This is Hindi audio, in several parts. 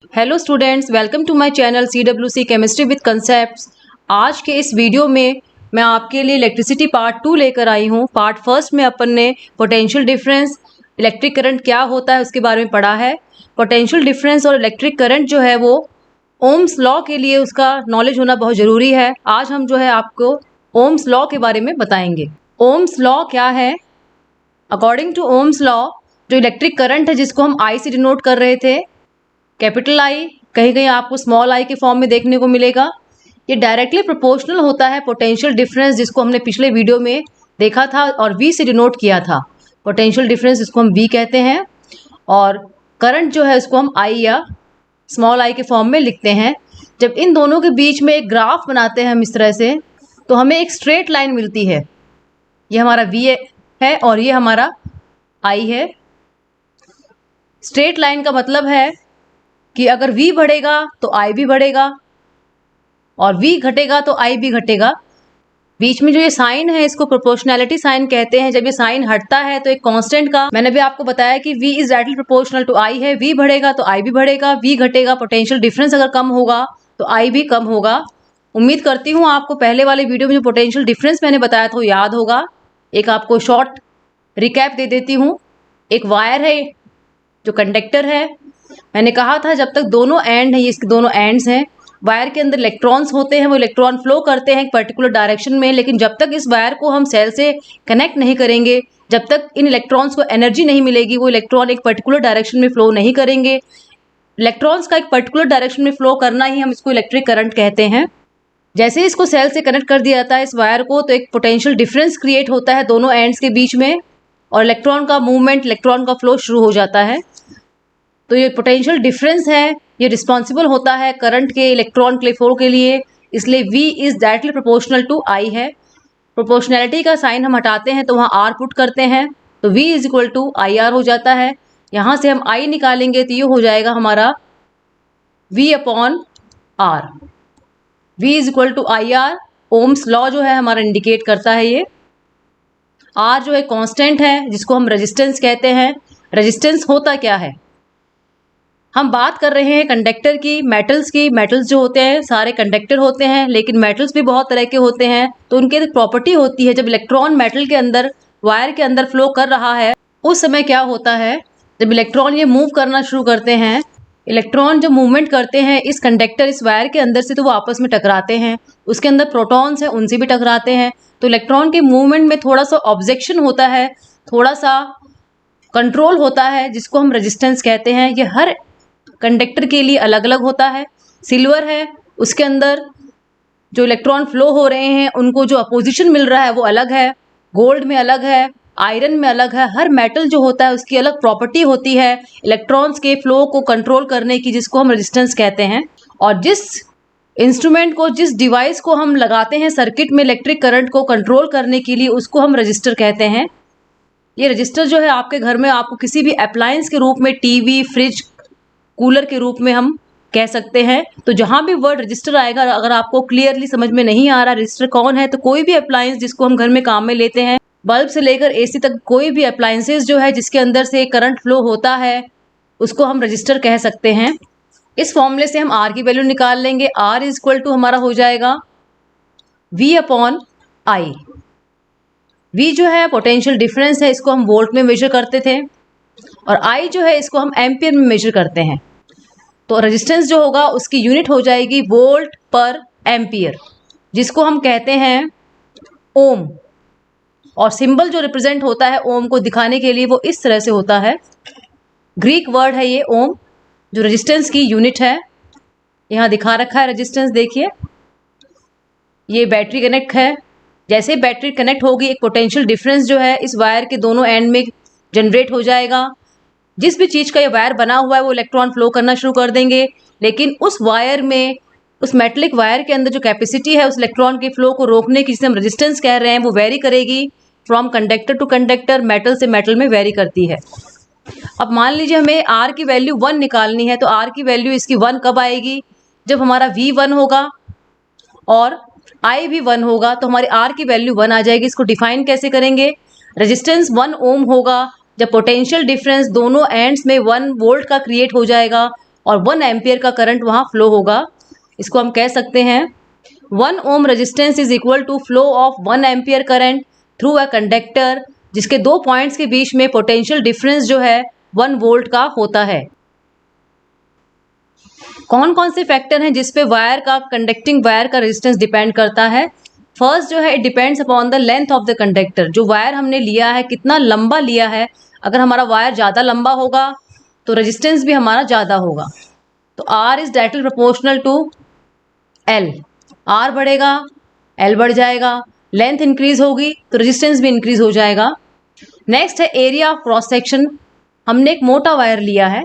Hello students, welcome to my channel CWC chemistry with concepts. आज के इस वीडियो में मैं आपके लिए इलेक्ट्रिसिटी पार्ट 2 लेकर आई हूँ। पार्ट फर्स्ट में अपन ने पोटेंशियल डिफरेंस, इलेक्ट्रिक करंट क्या होता है उसके बारे में पढ़ा है। पोटेंशियल डिफरेंस और इलेक्ट्रिक करंट जो है वो ओम्स लॉ के लिए उसका नॉलेज होना बहुत ज़रूरी है। आज हम जो है आपको ओम्स लॉ के बारे में बताएंगे। ओम्स लॉ क्या है? अकॉर्डिंग टू ओम्स लॉ, जो इलेक्ट्रिक करंट है जिसको हम आई से डिनोट कर रहे थे, कैपिटल आई, कहीं कहीं आपको स्मॉल आई के फॉर्म में देखने को मिलेगा। ये डायरेक्टली प्रोपोर्शनल होता है पोटेंशियल डिफरेंस जिसको हमने पिछले वीडियो में देखा था और वी से डिनोट किया था। पोटेंशियल डिफरेंस जिसको हम वी कहते हैं और करंट जो है उसको हम आई या स्मॉल आई के फॉर्म में लिखते हैं। जब इन दोनों के बीच में एक ग्राफ बनाते हैं हम इस तरह से, तो हमें एक स्ट्रेट लाइन मिलती है। ये हमारा वी है और ये हमारा आई है। स्ट्रेट लाइन का मतलब है कि अगर v बढ़ेगा तो i भी बढ़ेगा और v घटेगा तो i भी घटेगा। बीच में जो ये साइन है इसको प्रोपोर्शनैलिटी साइन कहते हैं। जब ये साइन हटता है तो एक कांस्टेंट का, मैंने भी आपको बताया कि v is directly proportional to i है। v बढ़ेगा तो i भी बढ़ेगा, v घटेगा, पोटेंशियल डिफरेंस अगर कम होगा तो i भी कम होगा। उम्मीद करती हूँ आपको पहले वाले वीडियो में जो पोटेंशियल डिफरेंस मैंने बताया था वो याद होगा। एक आपको शॉर्ट रिकैप दे देती हूँ। एक वायर है जो कंडक्टर है। मैंने कहा था जब तक दोनों एंड है, ये इसके दोनों एंड्स हैं, वायर के अंदर इलेक्ट्रॉन्स होते हैं, वो इलेक्ट्रॉन फ्लो करते हैं एक पर्टिकुलर डायरेक्शन में। लेकिन जब तक इस वायर को हम सेल से कनेक्ट नहीं करेंगे, जब तक इन इलेक्ट्रॉन्स को एनर्जी नहीं मिलेगी, वो इलेक्ट्रॉन एक पर्टिकुलर डायरेक्शन में फ्लो नहीं करेंगे। इलेक्ट्रॉन्स का एक पर्टिकुलर डायरेक्शन में फ्लो करना ही हम इसको इलेक्ट्रिक करंट कहते हैं। जैसे इसको सेल से कनेक्ट कर दिया जाता है इस वायर को, तो एक पोटेंशियल डिफरेंस क्रिएट होता है दोनों एंड्स के बीच में और इलेक्ट्रॉन का मूवमेंट, इलेक्ट्रॉन का फ्लो शुरू हो जाता है। तो ये पोटेंशियल डिफरेंस है, ये रिस्पॉन्सिबल होता है करंट के, इलेक्ट्रॉन के फ्लो के लिए। इसलिए V is directly proportional to I है। प्रोपोर्शनैलिटी का साइन हम हटाते हैं तो वहाँ R पुट करते हैं, तो V is equal to IR हो जाता है। यहाँ से हम I निकालेंगे तो ये हो जाएगा हमारा V upon R। V is equal to IR। Ohm's law जो है हमारा इंडिकेट करता है ये। R जो है कांस्टेंट है जिसको हम रेजिस्टेंस कहते हैं। रेजिस्टेंस होता क्या है? हम बात कर रहे हैं कंडक्टर की, मेटल्स की। मेटल्स जो होते हैं सारे कंडक्टर होते हैं, लेकिन मेटल्स भी बहुत तरह के होते हैं। तो उनके एक प्रॉपर्टी होती है, जब इलेक्ट्रॉन मेटल के अंदर, वायर के अंदर फ्लो कर रहा है उस समय क्या होता है, जब इलेक्ट्रॉन ये मूव करना शुरू करते हैं, इलेक्ट्रॉन जब मूवमेंट करते हैं इस कंडक्टर, इस वायर के अंदर से, तो वो आपस में टकराते हैं। उसके अंदर प्रोटॉन्स हैं, उनसे भी टकराते हैं। तो इलेक्ट्रॉन के मूवमेंट में थोड़ा सा ऑब्जेक्शन होता है, थोड़ा सा कंट्रोल होता है, जिसको हम रेजिस्टेंस कहते हैं। ये हर कंडक्टर के लिए अलग अलग होता है। सिल्वर है, उसके अंदर जो इलेक्ट्रॉन फ्लो हो रहे हैं उनको जो अपोजिशन मिल रहा है वो अलग है। गोल्ड में अलग है, आयरन में अलग है। हर मेटल जो होता है उसकी अलग प्रॉपर्टी होती है इलेक्ट्रॉन्स के फ्लो को कंट्रोल करने की, जिसको हम रेजिस्टेंस कहते हैं। और जिस इंस्ट्रूमेंट को, जिस डिवाइस को हम लगाते हैं सर्किट में इलेक्ट्रिक करंट को कंट्रोल करने के लिए, उसको हम रजिस्टर कहते हैं। ये रजिस्टर जो है आपके घर में, आपको किसी भी अप्लायंस के रूप में, टीवी, फ्रिज, कूलर के रूप में हम कह सकते हैं। तो जहाँ भी वर्ड रजिस्टर आएगा, अगर आपको क्लियरली समझ में नहीं आ रहा रजिस्टर कौन है, तो कोई भी अप्लायंस जिसको हम घर में काम में लेते हैं, बल्ब से लेकर AC तक, कोई भी अप्लायंसेस जो है जिसके अंदर से करंट फ्लो होता है उसको हम रजिस्टर कह सकते हैं। इस फॉर्मूले से हम R की वैल्यू निकाल लेंगे। R इज इक्वल टू हमारा हो जाएगा V अपॉन I। V जो है पोटेंशियल डिफरेंस है, इसको हम वोल्ट में मेजर करते थे, और I जो है इसको हम एम्पियर में मेजर करते हैं। तो रेजिस्टेंस जो होगा उसकी यूनिट हो जाएगी वोल्ट पर एम्पियर, जिसको हम कहते हैं ओम। और सिंबल जो रिप्रेजेंट होता है ओम को दिखाने के लिए वो इस तरह से होता है। ग्रीक वर्ड है ये ओम, जो रेजिस्टेंस की यूनिट है। यहाँ दिखा रखा है रेजिस्टेंस, देखिए। ये बैटरी कनेक्ट है। जैसे बैटरी कनेक्ट होगी, एक पोटेंशियल डिफरेंस जो है इस वायर के दोनों एंड में जनरेट हो जाएगा। जिस भी चीज़ का ये वायर बना हुआ है वो इलेक्ट्रॉन फ्लो करना शुरू कर देंगे, लेकिन उस वायर में, उस मेटलिक वायर के अंदर जो कैपेसिटी है उस इलेक्ट्रॉन के फ्लो को रोकने की, जिसे हम रेजिस्टेंस कह रहे हैं, वो वेरी करेगी from conductor to conductor, metal से मेटल में वेरी करती है। अब मान लीजिए हमें R की वैल्यू 1 निकालनी है, तो R की वैल्यू इसकी 1 कब आएगी? जब हमारा V 1 होगा और I भी 1 होगा, तो हमारी R की वैल्यू 1 आ जाएगी। इसको डिफाइन कैसे करेंगे? रेजिस्टेंस 1 ओम होगा जब पोटेंशियल डिफरेंस दोनों एंड्स में 1 वोल्ट का क्रिएट हो जाएगा और 1 एम्पियर का करंट वहाँ फ्लो होगा। इसको हम कह सकते हैं 1 ohm resistance is equal to flow of 1 ampere current through a conductor, जिसके 2 पॉइंट्स के बीच में पोटेंशियल डिफरेंस जो है 1 वोल्ट का होता है। कौन कौन से फैक्टर हैं जिस पे वायर का, कंडक्टिंग वायर का रेजिस्टेंस डिपेंड करता है? फर्स्ट जो है, it depends upon the length of the conductor. जो वायर हमने लिया है कितना लंबा लिया है। अगर हमारा वायर ज़्यादा लंबा होगा तो रेजिस्टेंस भी हमारा ज़्यादा होगा। तो R is directly proportional to L। R बढ़ेगा L बढ़ जाएगा, लेंथ इंक्रीज होगी तो रेजिस्टेंस भी इंक्रीज हो जाएगा। नेक्स्ट है एरिया ऑफ क्रॉस सेक्शन। हमने एक मोटा वायर लिया है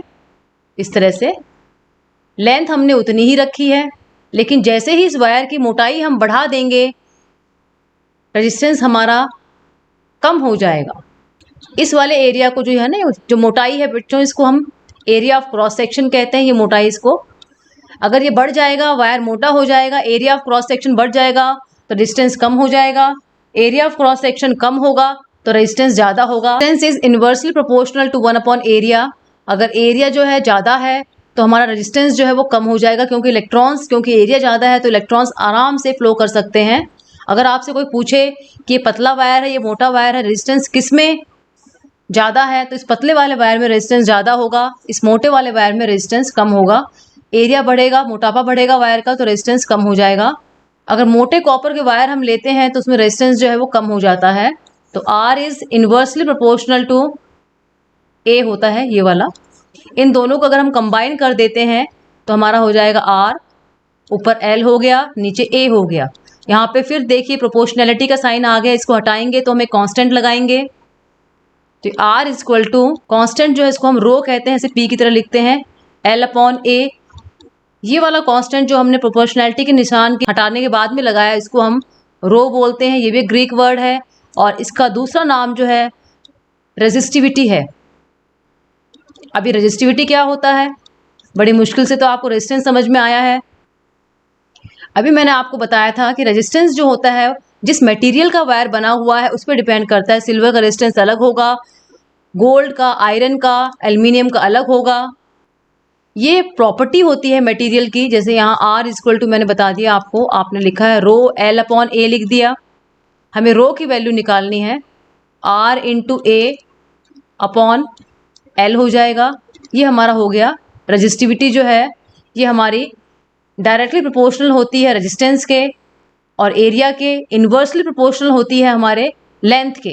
इस तरह से, लेंथ हमने उतनी ही रखी है, लेकिन जैसे ही इस वायर की मोटाई हम बढ़ा देंगे रेजिस्टेंस हमारा कम हो जाएगा। इस वाले एरिया को जो है ना, जो मोटाई है बच्चों, इसको हम एरिया ऑफ क्रॉस सेक्शन कहते हैं। ये मोटाई, इसको अगर ये बढ़ जाएगा, वायर मोटा हो जाएगा, एरिया ऑफ क्रॉस सेक्शन बढ़ जाएगा तो रेजिस्टेंस कम हो जाएगा। एरिया ऑफ क्रॉस सेक्शन कम होगा तो रेजिस्टेंस ज़्यादा होगा। Resistance is inversely proportional to 1 upon area. अगर एरिया जो है ज़्यादा है तो हमारा रेजिस्टेंस जो है वो कम हो जाएगा, क्योंकि एरिया ज़्यादा है तो इलेक्ट्रॉन्स आराम से फ्लो कर सकते हैं। अगर आपसे कोई पूछे कि ये पतला वायर है, ये मोटा वायर है, रेजिस्टेंस किस में ज़्यादा है, तो इस पतले वाले वायर में रेजिस्टेंस ज़्यादा होगा, इस मोटे वाले वायर में रेजिस्टेंस कम होगा। एरिया बढ़ेगा, मोटापा बढ़ेगा वायर का, तो रेजिस्टेंस कम हो जाएगा। अगर मोटे कॉपर के वायर हम लेते हैं तो उसमें रेजिस्टेंस जो है वो कम हो जाता है। तो R is inversely proportional to A होता है, ये वाला। इन दोनों को अगर हम कंबाइन कर देते हैं तो हमारा हो जाएगा R, ऊपर L हो गया, नीचे A हो गया। यहाँ पे फिर देखिए प्रोपोर्शनैलिटी का साइन आ गया, इसको हटाएंगे तो हमें कांस्टेंट लगाएंगे। तो R is equal to constant जो है इसको हम रो कहते हैं, इसे P की तरह लिखते हैं, L अपॉन A। ये वाला कांस्टेंट जो हमने प्रोपोर्शनैलिटी के निशान के हटाने के बाद में लगाया, इसको हम रो बोलते हैं। ये भी ग्रीक वर्ड है और इसका दूसरा नाम जो है रेजिस्टिविटी है। अभी रेजिस्टिविटी क्या होता है, बड़ी मुश्किल से तो आपको रेजिस्टेंस समझ में आया है। अभी मैंने आपको बताया था कि रेजिस्टेंस जो होता है, जिस मटेरियल का वायर बना हुआ है उस पर डिपेंड करता है। सिल्वर का रेजिस्टेंस अलग होगा, गोल्ड का, आयरन का, एल्युमिनियम का अलग होगा। ये प्रॉपर्टी होती है मटेरियल की। जैसे यहाँ R इज इक्वल टू मैंने बता दिया आपको, आपने लिखा है रो L अपॉन A लिख दिया। हमें रो की वैल्यू निकालनी है, R into A upon L हो जाएगा। ये हमारा हो गया। रजिस्टिविटी जो है ये हमारी डायरेक्टली प्रोपोर्शनल होती है रेजिस्टेंस के, और एरिया के इन्वर्सली प्रोपोर्शनल होती है हमारे लेंथ के।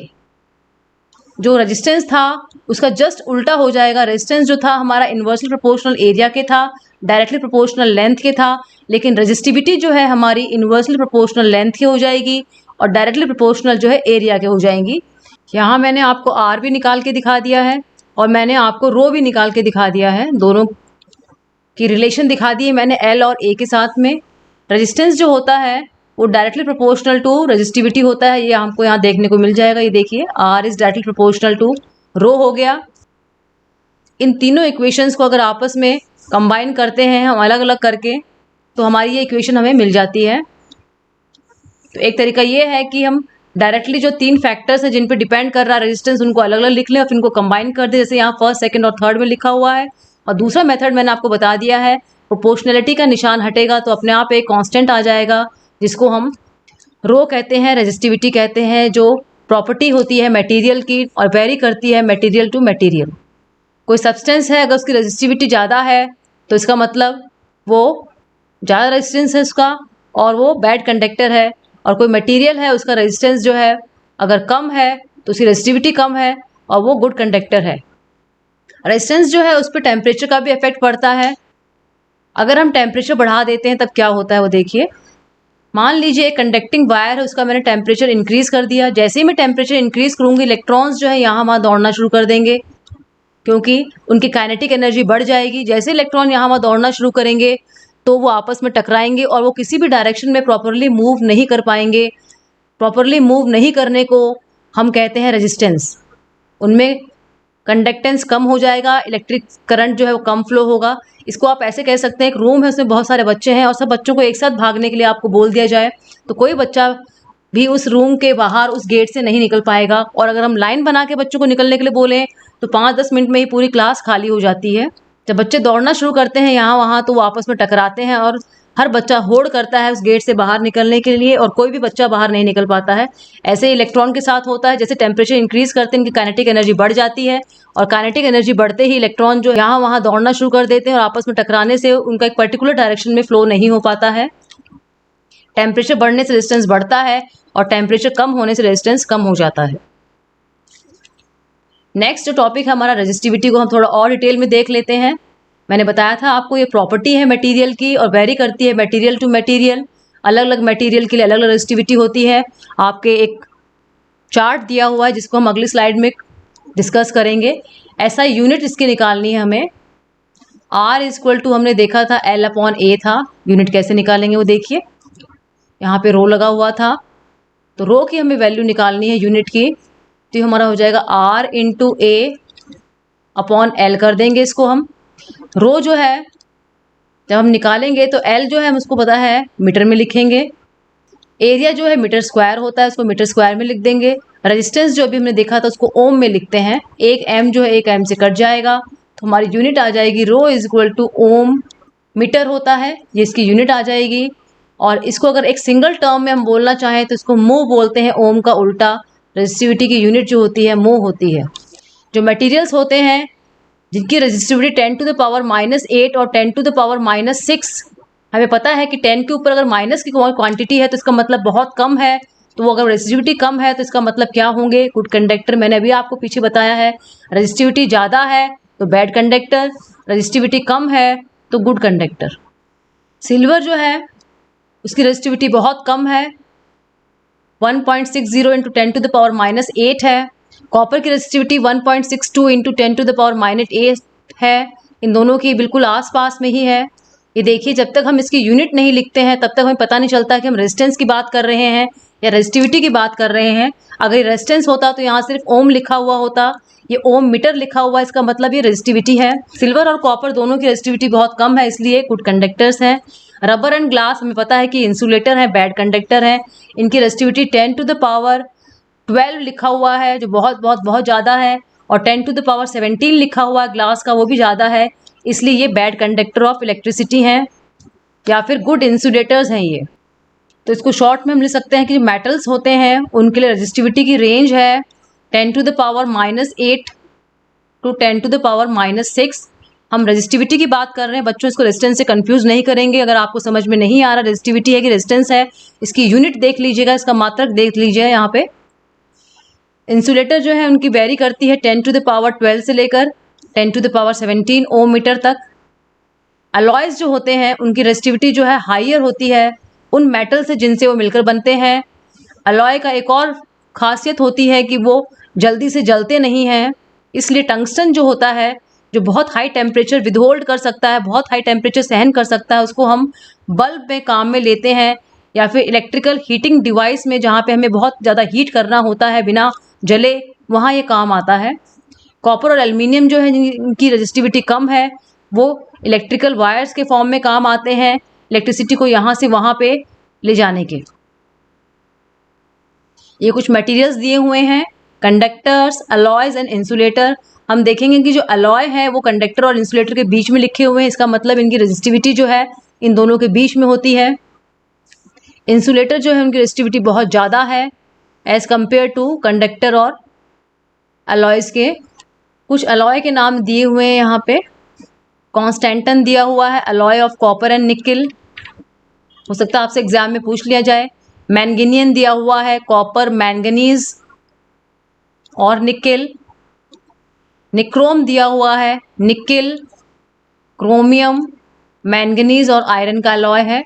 जो रेजिस्टेंस था उसका जस्ट उल्टा हो जाएगा। रेजिस्टेंस जो था हमारा इन्वर्सली प्रोपोर्शनल एरिया के था, डायरेक्टली प्रोपोर्शनल लेंथ के था, लेकिन रेजिस्टिविटी जो है हमारी इन्वर्सली प्रोपोर्शनल लेंथ की हो जाएगी और डायरेक्टली प्रोपोर्शनल जो है एरिया के हो जाएंगी। यहाँ मैंने आपको R भी निकाल के दिखा दिया है और मैंने आपको रो भी निकाल के दिखा दिया है, दोनों की रिलेशन दिखा दी है मैंने L और A के साथ में। रेजिस्टेंस जो होता है वो डायरेक्टली प्रोपोर्शनल टू रेजिस्टिविटी होता है, ये हमको यहाँ देखने को मिल जाएगा। ये देखिए R is directly proportional to rho हो गया। इन तीनों इक्वेशंस को अगर आपस में कंबाइन करते हैं हम अलग अलग करके, तो हमारी ये इक्वेशन हमें मिल जाती है। तो एक तरीका ये है कि हम डायरेक्टली जो 3 फैक्टर्स हैं जिन पे डिपेंड कर रहा है रेजिस्टेंस, उनको अलग अलग लिख लें और फिर इनको कंबाइन कर दें, जैसे यहाँ फर्स्ट, सेकंड और थर्ड में लिखा हुआ है। और दूसरा मेथड मैंने आपको बता दिया है, प्रोपोर्शनैलिटी का निशान हटेगा तो अपने आप एक कांस्टेंट आ जाएगा जिसको हम रो कहते हैं, रेजिस्टिविटी कहते हैं, जो प्रॉपर्टी होती है मटेरियल की और वेरी करती है मटेरियल टू मटेरियल। कोई सब्सटेंस है, अगर उसकी रेजिस्टिविटी ज़्यादा है तो इसका मतलब वो ज़्यादा रेजिस्टेंस है उसका और वो बैड कंडक्टर है, और कोई मटेरियल है उसका रेजिस्टेंस जो है अगर कम है तो उसकी रेजिस्टिविटी कम है और वो गुड कंडक्टर है। रेजिस्टेंस जो है उस पर टेम्परेचर का भी इफेक्ट पड़ता है। अगर हम टेम्परेचर बढ़ा देते हैं तब क्या होता है वो देखिए। मान लीजिए एक कंडक्टिंग वायर है, उसका मैंने टेम्परेचर इंक्रीज कर दिया। जैसे ही मैं टेम्परेचर इंक्रीज करूँगी इलेक्ट्रॉन्स जो है यहाँ वहाँ दौड़ना शुरू कर देंगे, क्योंकि उनकी काइनेटिक एनर्जी बढ़ जाएगी। जैसे इलेक्ट्रॉन यहाँ वहाँ दौड़ना शुरू करेंगे तो वो आपस में टकराएंगे और वो किसी भी डायरेक्शन में प्रॉपरली मूव नहीं कर पाएंगे। प्रॉपरली मूव नहीं करने को हम कहते हैं रेजिस्टेंस। उनमें कंडक्टेंस कम हो जाएगा, इलेक्ट्रिक करंट जो है वो कम फ्लो होगा। इसको आप ऐसे कह सकते हैं, एक रूम है उसमें बहुत सारे बच्चे हैं और सब बच्चों को एक साथ भागने के लिए आपको बोल दिया जाए तो कोई बच्चा भी उस रूम के बाहर उस गेट से नहीं निकल पाएगा। और अगर हम लाइन बना के बच्चों को निकलने के लिए बोलें तो 5-10 मिनट में ही पूरी क्लास खाली हो जाती है। जब बच्चे दौड़ना शुरू करते हैं यहाँ वहाँ तो वो आपस में टकराते हैं और हर बच्चा होड़ करता है उस गेट से बाहर निकलने के लिए और कोई भी बच्चा बाहर नहीं निकल पाता है। ऐसे ही इलेक्ट्रॉन के साथ होता है, जैसे टेम्परेचर इंक्रीज करते हैं इनकी काइनेटिक एनर्जी बढ़ जाती है और काइनेटिक एनर्जी बढ़ते ही इलेक्ट्रॉन जो यहाँ वहाँ दौड़ना शुरू कर देते हैं और आपस में टकराने से उनका एक पर्टिकुलर डायरेक्शन में फ्लो नहीं हो पाता है। टेम्परेचर बढ़ने से रेजिस्टेंस बढ़ता है और टेम्परेचर कम होने से रेजिस्टेंस कम हो जाता है। नेक्स्ट जो टॉपिक है हमारा रेजिस्टिविटी को हम थोड़ा और डिटेल में देख लेते हैं। मैंने बताया था आपको ये प्रॉपर्टी है मटेरियल की और वेरी करती है मटेरियल टू मटेरियल। अलग अलग मटेरियल के लिए अलग अलग रेजिस्टिविटी होती है। आपके एक चार्ट दिया हुआ है जिसको हम अगली स्लाइड में डिस्कस करेंगे। ऐसा यूनिट इसकी निकालनी है हमें। R इक्वल टू हमने देखा था L/A था। यूनिट कैसे निकालेंगे वो देखिए, यहाँ पे रो लगा हुआ था तो रो की हमें वैल्यू निकालनी है यूनिट की। तो ये हमारा हो जाएगा R इंटू A/L कर देंगे इसको हम। रो जो है जब हम निकालेंगे तो L जो है हम उसको पता है मीटर में लिखेंगे। एरिया जो है मीटर स्क्वायर होता है उसको मीटर स्क्वायर में लिख देंगे। रेजिस्टेंस जो अभी हमने देखा था उसको ओम में लिखते हैं। एक M जो है एक M से कट जाएगा तो हमारी यूनिट आ जाएगी rho is equal to ohm meter होता है, ये इसकी यूनिट आ जाएगी। और इसको अगर एक सिंगल टर्म में हम बोलना चाहें तो इसको मो बोलते हैं, ओम का उल्टा। रेजिस्टिविटी की यूनिट जो होती है मो होती है। जो मटेरियल्स होते हैं जिनकी रेजिस्टिविटी 10 टू द पावर -8 और 10 टू द पावर -6, हमें पता है कि 10 के ऊपर अगर माइनस की क्वांटिटी है तो इसका मतलब बहुत कम है। तो वो अगर रेजिस्टिविटी कम है तो इसका मतलब क्या होंगे? Good conductor. मैंने अभी आपको पीछे बताया है, रेजिस्टिविटी ज़्यादा है तो बैड कंडक्टर, रेजिस्टिविटी कम है तो गुड कंडक्टर। सिल्वर जो है उसकी रेजिस्टिविटी बहुत कम है, 1.60 इंटू 10 टू द पावर -8 है। कॉपर की resistivity 1.62 into 10 to the power -8 है। इन दोनों की बिल्कुल आसपास में ही है। ये देखिए, जब तक हम इसकी यूनिट नहीं लिखते हैं तब तक हमें पता नहीं चलता कि हम रेजिस्टेंस की बात कर रहे हैं या रेजिस्टिविटी की बात कर रहे हैं। अगर ये रेजिस्टेंस होता तो यहाँ सिर्फ ओम लिखा हुआ होता, ये ओम मीटर लिखा हुआ है, इसका मतलब ये रेजिस्टिविटी है। सिल्वर और कॉपर दोनों की रेजिस्टिविटी बहुत कम है, इसलिए गुड कंडक्टर्स हैं। रबर एंड ग्लास हमें पता है कि इंसुलेटर है, बैड कंडक्टर है। इनकी रेजिस्टिविटी 10 टू द पावर 12 लिखा हुआ है जो बहुत बहुत बहुत ज़्यादा है, और 10 टू द पावर 17 लिखा हुआ है ग्लास का, वो भी ज़्यादा है। इसलिए ये बैड कंडक्टर ऑफ इलेक्ट्रिसिटी हैं या फिर गुड इंसुलेटर्स हैं ये। तो इसको शॉर्ट में हम लिख सकते हैं कि जो मेटल्स होते हैं उनके लिए रेजिस्टिविटी की रेंज है 10 to the power -8 to 10 to the power -6। हम रेजिस्टिविटी की बात कर रहे हैं, बच्चों इसको रेजिस्टेंस से कंफ्यूज नहीं करेंगे। अगर आपको समझ में नहीं आ रहा रेजिस्टिविटी है कि रेजिस्टेंस है, इसकी यूनिट देख लीजिएगा, इसका मात्रक देख लीजिए यहाँ पे। इंसुलेटर जो है उनकी वेरी करती है 10 टू द पावर 12 से लेकर 10 to the power 17 ohm metre तक। अलॉयज जो होते हैं उनकी रेजिस्टिविटी जो है हाइयर होती है उन मेटल से जिनसे वो मिलकर बनते हैं। अलॉय का एक और खासियत होती है कि वो जल्दी से जलते नहीं हैं, इसलिए टंगस्टन जो होता है जो बहुत हाई टेम्परेचर विदहोल्ड कर सकता है, बहुत हाई टेम्परेचर सहन कर सकता है, उसको हम बल्ब में काम में लेते हैं या फिर इलेक्ट्रिकल हीटिंग डिवाइस में, जहाँ पे हमें बहुत ज़्यादा हीट करना होता है बिना जले, वहाँ ये काम आता है। कॉपर और एल्युमिनियम जो है जिनकी रेजिस्टिविटी कम है वो इलेक्ट्रिकल वायर्स के फॉर्म में काम आते हैं, इलेक्ट्रिसिटी को यहाँ से वहाँ पे ले जाने के। ये कुछ मटेरियल्स दिए हुए हैं, कंडक्टर्स, अलॉयज एंड इंसुलेटर। हम देखेंगे कि जो अलॉय है वो कंडक्टर और इंसुलेटर के बीच में लिखे हुए हैं, इसका मतलब इनकी रेजिस्टिविटी जो है इन दोनों के बीच में होती है। इंसुलेटर जो है उनकी रेजिस्टिविटी बहुत ज़्यादा है एज़ कम्पेयर टू कंडक्टर और अलॉयज के। कुछ अलॉय के नाम दिए हुए हैं यहाँ पे। कॉन्स्टेंटन दिया हुआ है, alloy of copper and nickel, हो सकता है आपसे एग्जाम में पूछ लिया जाए। मैंगनीयन दिया हुआ है, कॉपर, मैंगनीज और निकिल। निक्रोम दिया हुआ है, निकिल, क्रोमियम, मैंगनीज और आयरन का अलॉय है।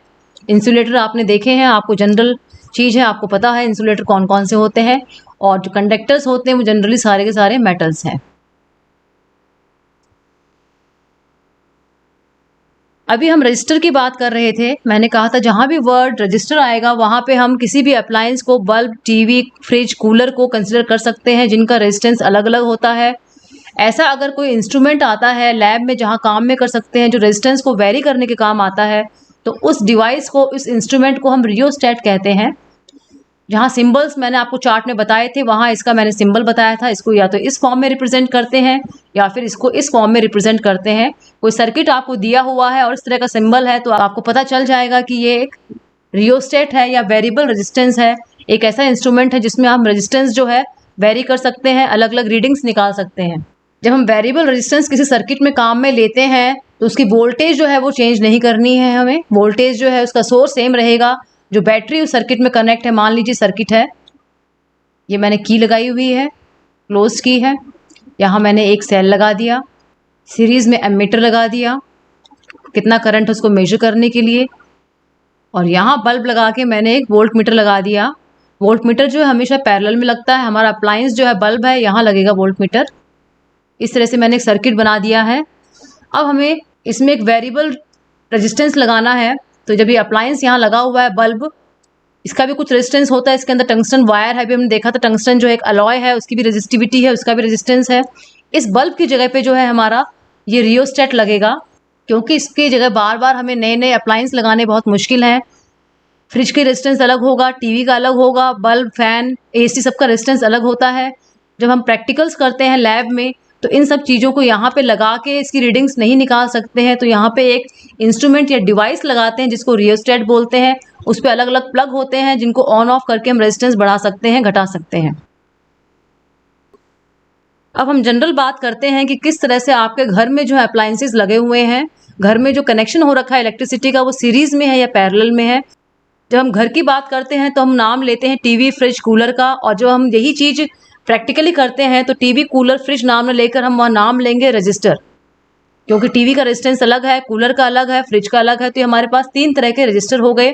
इंसुलेटर आपने देखे हैं, आपको जनरल चीज़ है, आपको पता है इंसुलेटर कौन कौन से होते हैं। और जो कंडक्टर्स होते हैं वो जनरली सारे के सारे मेटल्स हैं। अभी हम रजिस्टर की बात कर रहे थे। मैंने कहा था जहाँ भी वर्ड रजिस्टर आएगा वहाँ पे हम किसी भी अप्लायंस को, बल्ब, टीवी, फ्रिज, कूलर को कंसिडर कर सकते हैं जिनका रेजिस्टेंस अलग अलग होता है। ऐसा अगर कोई इंस्ट्रूमेंट आता है लैब में जहाँ काम में कर सकते हैं जो रेजिस्टेंस को वेरी करने के काम आता है, तो उस डिवाइस को, इस इंस्ट्रूमेंट को हम रियोस्टेट कहते हैं। जहाँ सिंबल्स मैंने आपको चार्ट में बताए थे वहाँ इसका मैंने सिंबल बताया था। इसको या तो इस फॉर्म में रिप्रेजेंट करते हैं या फिर इसको इस फॉर्म में रिप्रेजेंट करते हैं। कोई सर्किट आपको दिया हुआ है और इस तरह का सिंबल है तो आपको पता चल जाएगा कि ये एक रियोस्टेट है या वेरिएबल रेजिस्टेंस है। एक ऐसा इंस्ट्रूमेंट है जिसमें हम रेजिस्टेंस जो है वेरी कर सकते हैं, अलग अलग रीडिंग्स निकाल सकते हैं। जब हम वेरिएबल रेजिस्टेंस किसी सर्किट में काम में लेते हैं तो उसकी वोल्टेज जो है वो चेंज नहीं करनी है हमें। वोल्टेज जो है उसका सोर्स सेम रहेगा। जो बैटरी उस सर्किट में कनेक्ट है, मान लीजिए सर्किट है, ये मैंने की लगाई हुई है, क्लोज की है। यहाँ मैंने एक सेल लगा दिया, सीरीज में एमीटर लगा दिया कितना करंट है उसको मेजर करने के लिए, और यहाँ बल्ब लगा के मैंने एक वोल्ट मीटर लगा दिया। वोल्ट मीटर जो है हमेशा पैरेलल में लगता है। हमारा अप्लायंस जो है बल्ब है, यहाँ लगेगा वोल्ट मीटर। इस तरह से मैंने एक सर्किट बना दिया है। अब हमें इसमें एक वेरिएबल रेजिस्टेंस लगाना है। तो जब ये अप्लायंस यहाँ लगा हुआ है बल्ब, इसका भी कुछ रेजिस्टेंस होता है। इसके अंदर टंगस्टन वायर है, अभी हमने देखा था टंगस्टन जो एक अलॉय है उसकी भी रेजिस्टिविटी है, उसका भी रेजिस्टेंस है। इस बल्ब की जगह पे जो है हमारा ये रियोस्टेट लगेगा, क्योंकि इसकी जगह बार बार हमें नए नए अप्लायंस लगाने बहुत मुश्किल है। फ्रिज की रेजिस्टेंस अलग होगा, टीवी का अलग होगा, बल्ब, फैन, एसी सबका रेजिस्टेंस अलग होता है। जब हम प्रैक्टिकल्स करते हैं लैब में तो इन सब चीज़ों को यहाँ पे लगा के इसकी रीडिंग्स नहीं निकाल सकते हैं। तो यहाँ पे एक इंस्ट्रूमेंट या डिवाइस लगाते हैं जिसको रियोस्टेट बोलते हैं। उस पर अलग अलग प्लग होते हैं जिनको ऑन ऑफ करके हम रेजिस्टेंस बढ़ा सकते हैं, घटा सकते हैं। अब हम जनरल बात करते हैं कि किस तरह से आपके घर में जो है अप्लायंसेस लगे हुए हैं, घर में जो कनेक्शन हो रखा है इलेक्ट्रिसिटी का वो सीरीज में है या पैरेलल में है। जब हम घर की बात करते हैं तो हम नाम लेते हैं टीवी, फ्रिज, कूलर का, और जो हम यही चीज़ प्रैक्टिकली करते हैं तो टीवी, कूलर, फ्रिज नाम न लेकर हम वहाँ नाम लेंगे रजिस्टर, क्योंकि टीवी का रेजिस्टेंस अलग है, कूलर का अलग है, फ्रिज का अलग है। तो हमारे पास 3 तरह के रजिस्टर हो गए।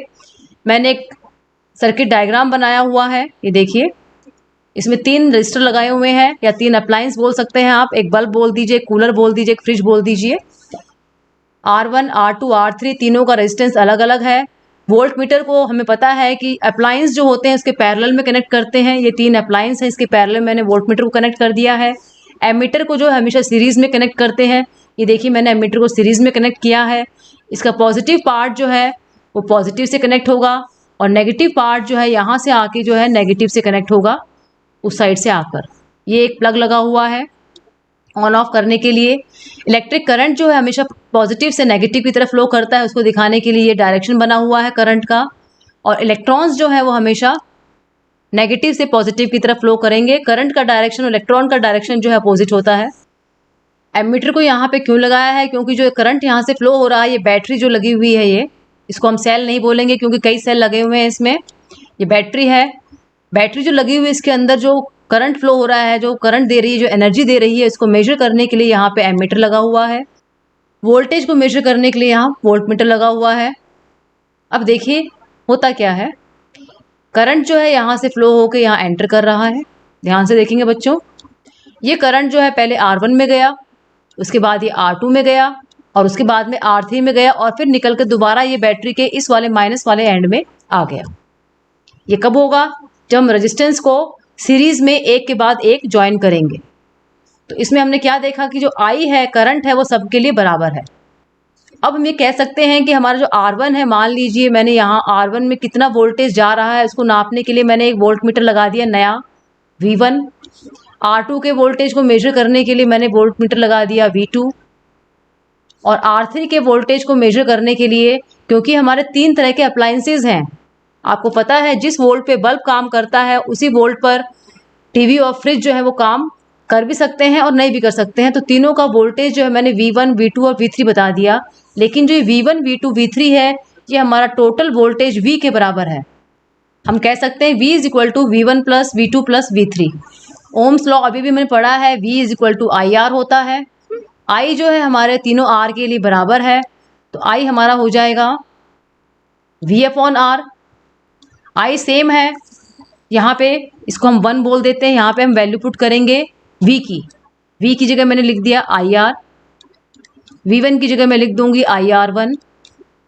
मैंने एक सर्किट डायग्राम बनाया हुआ है, ये देखिए, इसमें 3 रजिस्टर लगाए हुए हैं या 3 अप्लायंस बोल सकते हैं आप। एक बल्ब बोल दीजिए, कूलर बोल दीजिए, एक फ्रिज बोल दीजिए। R1, R2, R3 तीनों का रेजिस्टेंस अलग अलग है। वोल्ट मीटर को हमें पता है कि अप्लायंस जो होते हैं उसके पैरेलल में कनेक्ट करते हैं। ये 3 अप्लायंस हैं, इसके पैरेलल मैंने वोल्ट मीटर को कनेक्ट कर दिया है। एमीटर को जो हमेशा सीरीज में कनेक्ट करते हैं, ये देखिए मैंने एमीटर को सीरीज में कनेक्ट किया है। इसका पॉजिटिव पार्ट जो है वो पॉजिटिव से कनेक्ट होगा और नेगेटिव पार्ट जो है यहाँ से आके जो है नेगेटिव से कनेक्ट होगा, उस साइड से आकर। ये एक प्लग लगा हुआ है ऑन ऑफ करने के लिए। इलेक्ट्रिक करंट जो है हमेशा पॉजिटिव से नेगेटिव की तरफ फ्लो करता है, उसको दिखाने के लिए ये डायरेक्शन बना हुआ है करंट का। और इलेक्ट्रॉन्स जो है वो हमेशा नेगेटिव से पॉजिटिव की तरफ फ्लो करेंगे। करंट का डायरेक्शन और इलेक्ट्रॉन का डायरेक्शन जो है अपोजिट होता है। एमीटर को यहाँ पे क्यों लगाया है, क्योंकि जो करंट यहाँ से फ्लो हो रहा है, ये बैटरी जो लगी हुई है, ये इसको हम सेल नहीं बोलेंगे क्योंकि कई सेल लगे हुए हैं इसमें। ये बैटरी है, बैटरी जो लगी हुई है इसके अंदर जो करंट फ्लो हो रहा है, जो करंट दे रही है, जो एनर्जी दे रही है, इसको मेजर करने के लिए यहाँ पे एमीटर लगा हुआ है। वोल्टेज को मेजर करने के लिए यहाँ वोल्ट मीटर लगा हुआ है। अब देखिए होता क्या है, करंट जो है यहाँ से फ्लो होकर यहाँ एंटर कर रहा है। ध्यान से देखेंगे बच्चों, ये करंट जो है पहले R1 में गया, उसके बाद ये R2 में गया और उसके बाद में R3 में गया और फिर निकल कर दोबारा ये बैटरी के इस वाले माइनस वाले एंड में आ गया। ये कब होगा, जब हम रेजिस्टेंस को सीरीज में एक के बाद एक ज्वाइन करेंगे। तो इसमें हमने क्या देखा कि जो I है, करंट है, वो सबके लिए बराबर है। अब हम ये कह सकते हैं कि हमारा जो R1 है, मान लीजिए मैंने यहाँ R1 में कितना वोल्टेज जा रहा है उसको नापने के लिए मैंने एक वोल्ट मीटर लगा दिया नया V1। R2 के वोल्टेज को मेजर करने के लिए मैंने वोल्ट मीटर लगा दिया V2। और R3 के वोल्टेज को मेजर करने के लिए, क्योंकि हमारे 3 तरह के अप्लायंसेज हैं, आपको पता है जिस वोल्ट पे बल्ब काम करता है उसी वोल्ट पर टीवी और फ्रिज जो है वो काम कर भी सकते हैं और नहीं भी कर सकते हैं। तो तीनों का वोल्टेज जो है मैंने V1, V2 और V3 बता दिया। लेकिन जो V1, V2, V3 है, ये हमारा टोटल वोल्टेज V के बराबर है। हम कह सकते हैं V = V1 + V2 + V3। Ohm's law अभी भी मैंने पढ़ा है, V = IR होता है। I जो है हमारे तीनों R के लिए बराबर है, तो I हमारा हो जाएगा V/R। I सेम है, यहाँ पे इसको हम 1 बोल देते हैं। यहाँ पे हम वैल्यू पुट करेंगे V की जगह मैंने लिख दिया IR। V1 की जगह मैं लिख दूंगी IR1,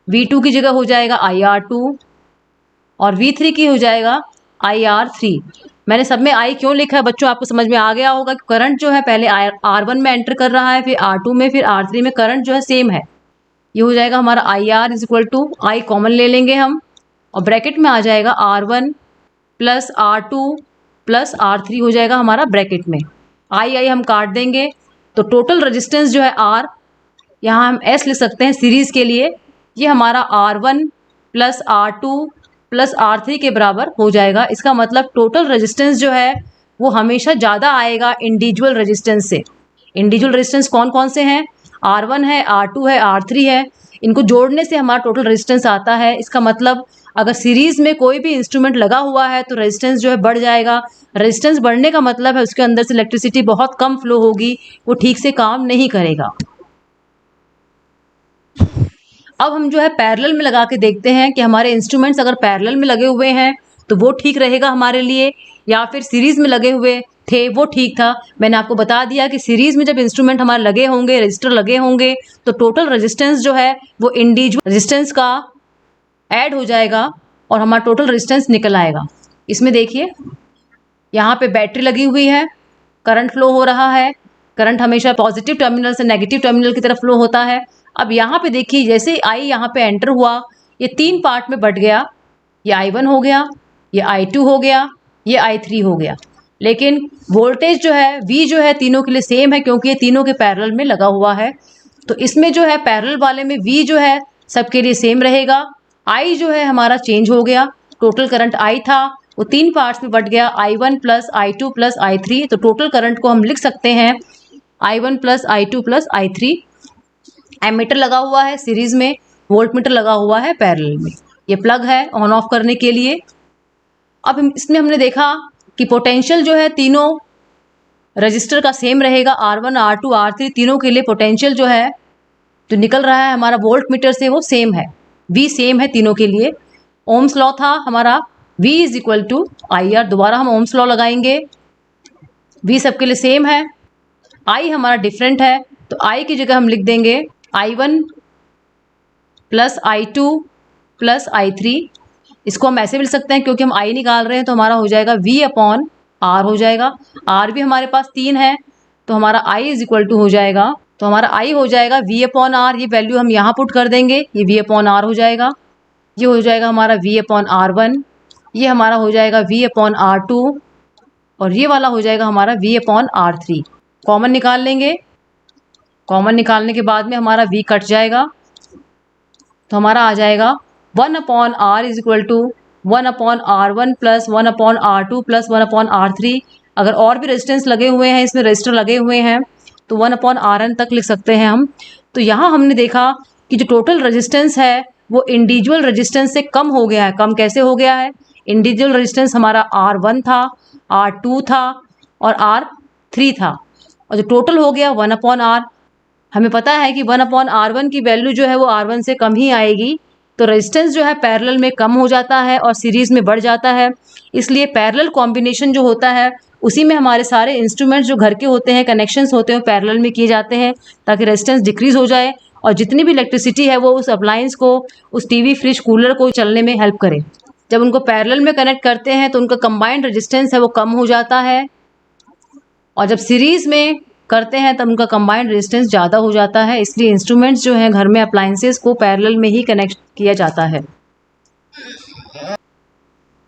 V2 की जगह हो जाएगा IR2 और V3 की हो जाएगा IR3। मैंने सब में I क्यों लिखा है बच्चों, आपको समझ में आ गया होगा कि करंट जो है पहले R1 में एंटर कर रहा है, फिर R2 में, फिर R3 में, करंट जो है सेम है। ये हो जाएगा हमारा IR = I कॉमन ले लेंगे हम और ब्रैकेट में आ जाएगा R1 plus R2 plus R3 हो जाएगा हमारा ब्रैकेट में। आई हम काट देंगे तो टोटल रेजिस्टेंस जो है R, यहाँ हम S लिख सकते हैं सीरीज के लिए, ये हमारा R1 plus R2 plus R3 के बराबर हो जाएगा। इसका मतलब टोटल रेजिस्टेंस जो है वो हमेशा ज़्यादा आएगा इंडिविजुअल रेजिस्टेंस से। इंडिविजुअल रेजिस्टेंस कौन कौन से हैं? R1 है, R2 है, R3 है। इनको जोड़ने से हमारा टोटल रेजिस्टेंस आता है। इसका मतलब अगर सीरीज में कोई भी इंस्ट्रूमेंट लगा हुआ है तो रेजिस्टेंस जो है बढ़ जाएगा। रेजिस्टेंस बढ़ने का मतलब है उसके अंदर से इलेक्ट्रिसिटी बहुत कम फ्लो होगी, वो ठीक से काम नहीं करेगा। अब हम जो है पैरेलल में लगा के देखते हैं कि हमारे इंस्ट्रूमेंट्स अगर पैरेलल में लगे हुए हैं तो वो ठीक रहेगा हमारे लिए, या फिर सीरीज में लगे हुए थे वो ठीक था। मैंने आपको बता दिया कि सीरीज में जब इंस्ट्रूमेंट हमारे लगे होंगे, रजिस्टर लगे होंगे, तो टोटल रेजिस्टेंस जो है वो इंडिविजुअल रेजिस्टेंस का ऐड हो जाएगा और हमारा टोटल रेजिस्टेंस निकल आएगा। इसमें देखिए यहाँ पे बैटरी लगी हुई है, करंट फ्लो हो रहा है। करंट हमेशा पॉजिटिव टर्मिनल से नेगेटिव टर्मिनल की तरफ फ्लो होता है। अब यहाँ पे देखिए जैसे ही आई यहाँ पे एंटर हुआ, ये 3 पार्ट में बट गया। ये I1 हो गया, ये I2 हो गया, ये I3 हो गया। लेकिन वोल्टेज जो है V जो है तीनों के लिए सेम है, क्योंकि ये तीनों के पैरेलल में लगा हुआ है। तो इसमें जो है पैरेलल वाले में V जो है सबके लिए सेम रहेगा। I जो है हमारा चेंज हो गया, टोटल करंट I था वो 3 पार्ट्स में बट गया, I1 plus I2 plus I3। तो टोटल करंट को हम लिख सकते हैं I1 plus I2 plus I3। Ammeter लगा हुआ है सीरीज में, वोल्ट मीटर लगा हुआ है पैरेलल में। ये प्लग है ऑन ऑफ करने के लिए। अब इसमें हमने देखा कि पोटेंशियल जो है तीनों रजिस्टर का सेम रहेगा, R1 R2 R3 तीनों के लिए पोटेंशियल जो है जो निकल रहा है हमारा वोल्ट मीटर से वो सेम है। V सेम है तीनों के लिए। ओम्स लॉ था हमारा V is equal to IR। दोबारा हम ओम्स लॉ लगाएंगे। V सबके लिए सेम है, I हमारा डिफरेंट है, तो I की जगह हम लिख देंगे I1 plus I2 plus I3। इसको हम ऐसे भी लिख सकते हैं क्योंकि हम I निकाल रहे हैं, तो हमारा हो जाएगा V अपॉन R हो जाएगा। R भी हमारे पास 3 है, तो हमारा I इज इक्वल टू हो जाएगा, तो हमारा I हो जाएगा V अपॉन R। ये वैल्यू हम यहाँ पुट कर देंगे, ये V अपॉन R हो जाएगा। ये हो जाएगा हमारा V अपॉन R1, ये हमारा हो जाएगा V अपॉन R2, और ये वाला हो जाएगा हमारा V अपॉन R3। कॉमन निकाल लेंगे। कॉमन निकालने के बाद में हमारा V कट जाएगा, तो हमारा आ जाएगा 1 upon R is equal to 1 upon R1 plus 1 upon R2 plus 1 upon R3। अगर और भी रेजिस्टेंस लगे हुए हैं, इसमें रजिस्टर लगे हुए हैं, तो 1 अपॉन Rn तक लिख सकते हैं हम। तो यहाँ हमने देखा कि जो टोटल रेजिस्टेंस है वो इंडिविजुअल रेजिस्टेंस से कम हो गया है। कम कैसे हो गया है? इंडिविजुअल रेजिस्टेंस हमारा R1 था, R2 था और R3 था, और जो टोटल हो गया 1 अपॉन R। हमें पता है कि 1 अपॉन R1 की वैल्यू जो है वो R1 से कम ही आएगी, तो रेजिस्टेंस जो है पैरेलल में कम हो जाता है और सीरीज में बढ़ जाता है। इसलिए पैरेलल कॉम्बिनेशन जो होता है उसी में हमारे सारे इंस्ट्रूमेंट्स जो घर के होते हैं, कनेक्शंस होते हैं, पैरेलल में किए जाते हैं ताकि रेजिस्टेंस डिक्रीज हो जाए और जितनी भी इलेक्ट्रिसिटी है वो उस अप्लायंस को, उस टीवी, फ्रिज, कूलर को चलने में हेल्प करे। जब उनको पैरेलल में कनेक्ट करते हैं तो उनका कंबाइंड रेजिस्टेंस है वो कम हो जाता है, और जब सीरीज में करते हैं तब उनका कंबाइंड रेजिस्टेंस ज़्यादा हो जाता है। इसलिए इंस्ट्रूमेंट्स जो हैं घर में, अप्लायंसेस को पैरेलल में ही कनेक्ट किया जाता है।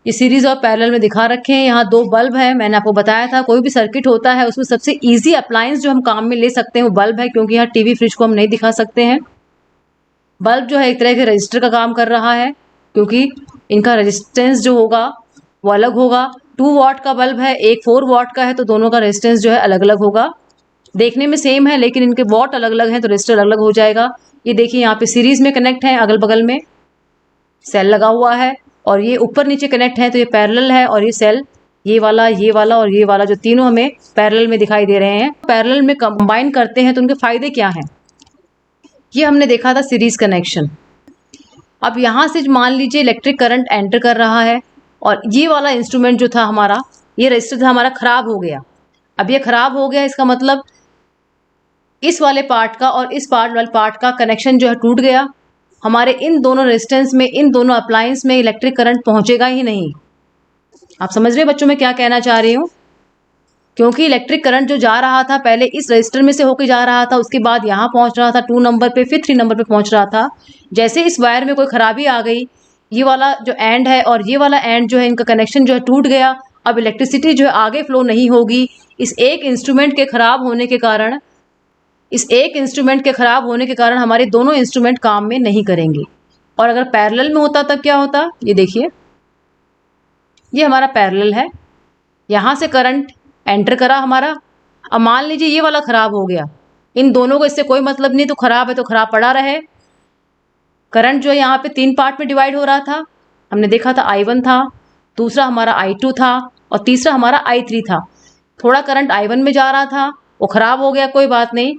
ये सीरीज और पैरेलल में दिखा रखे हैं। यहाँ 2 बल्ब है। मैंने आपको बताया था कोई भी सर्किट होता है उसमें सबसे इजी अप्लायंस जो हम काम में ले सकते हैं वो बल्ब है, क्योंकि यहाँ टीवी, फ्रिज को हम नहीं दिखा सकते हैं। बल्ब जो है एक तरह के रजिस्टर का काम कर रहा है, क्योंकि इनका रेजिस्टेंस जो होगा वो अलग होगा। 2 वाट का बल्ब है, एक 4 वाट का है, तो दोनों का रेजिस्टेंस जो है अलग अलग होगा। देखने में सेम है लेकिन इनके वॉट अलग अलग हैं, तो रेजिस्टर अलग अलग हो जाएगा। ये देखिए यहाँ पे सीरीज में कनेक्ट है, अगल बगल में सेल लगा हुआ है, और ये ऊपर नीचे कनेक्ट है, तो ये पैरेलल है। और ये सेल, ये वाला और ये वाला, जो तीनों हमें पैरेलल में दिखाई दे रहे हैं। पैरेलल में कंबाइन करते हैं तो उनके फायदे क्या हैं, ये हमने देखा था सीरीज कनेक्शन। अब यहाँ से मान लीजिए इलेक्ट्रिक करंट एंटर कर रहा है, और ये वाला इंस्ट्रूमेंट जो था हमारा, ये रजिस्टर था हमारा, खराब हो गया। अब ये खराब हो गया, इसका मतलब इस वाले पार्ट का और इस वाले पार्ट का कनेक्शन जो है टूट गया। हमारे इन दोनों रेजिस्टेंस में, इन दोनों अप्लायंस में इलेक्ट्रिक करंट पहुंचेगा ही नहीं। आप समझ रहे हैं बच्चों मैं क्या कहना चाह रही हूँ? क्योंकि इलेक्ट्रिक करंट जो जा रहा था पहले इस रजिस्टर में से होकर जा रहा था, उसके बाद यहाँ पहुँच रहा था 2 नंबर पे, फिर 3 नंबर पे पहुँच रहा था। जैसे इस वायर में कोई खराबी आ गई ये वाला जो एंड है और ये वाला एंड जो है, इनका कनेक्शन जो है टूट गया। अब इलेक्ट्रिसिटी जो है आगे फ्लो नहीं होगी। इस एक इंस्ट्रूमेंट के खराब होने के कारण हमारे दोनों इंस्ट्रूमेंट काम में नहीं करेंगे। और अगर पैरेलल में होता तब क्या होता, ये देखिए, ये हमारा पैरेलल है, यहाँ से करंट एंटर करा हमारा। अब मान लीजिए ये वाला खराब हो गया, इन दोनों को इससे कोई मतलब नहीं, तो खराब है तो खराब पड़ा रहे। करंट जो है यहाँ पे 3 पार्ट में डिवाइड हो रहा था। हमने देखा था I1 था, दूसरा हमारा I2 था और तीसरा हमारा I3 था। थोड़ा करंट I1 में जा रहा था, वो खराब हो गया, कोई बात नहीं।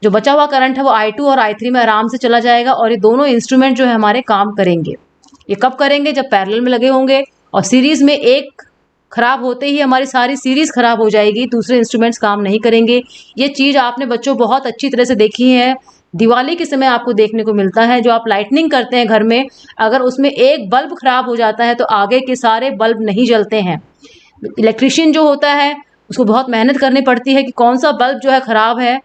जो बचा हुआ करंट है वो I2 और I3 में आराम से चला जाएगा और ये दोनों इंस्ट्रूमेंट जो है हमारे काम करेंगे। ये कब करेंगे, जब पैरेलल में लगे होंगे। और सीरीज में एक खराब होते ही हमारी सारी सीरीज खराब हो जाएगी, दूसरे इंस्ट्रूमेंट्स काम नहीं करेंगे। ये चीज़ आपने बच्चों बहुत अच्छी तरह से देखी है, दिवाली के समय आपको देखने को मिलता है। जो आप लाइटनिंग करते हैं घर में, अगर उसमें एक बल्ब खराब हो जाता है तो आगे के सारे बल्ब नहीं जलते हैं। इलेक्ट्रिशियन जो होता है उसको बहुत मेहनत करनी पड़ती है कि कौन सा बल्ब जो है खराब है,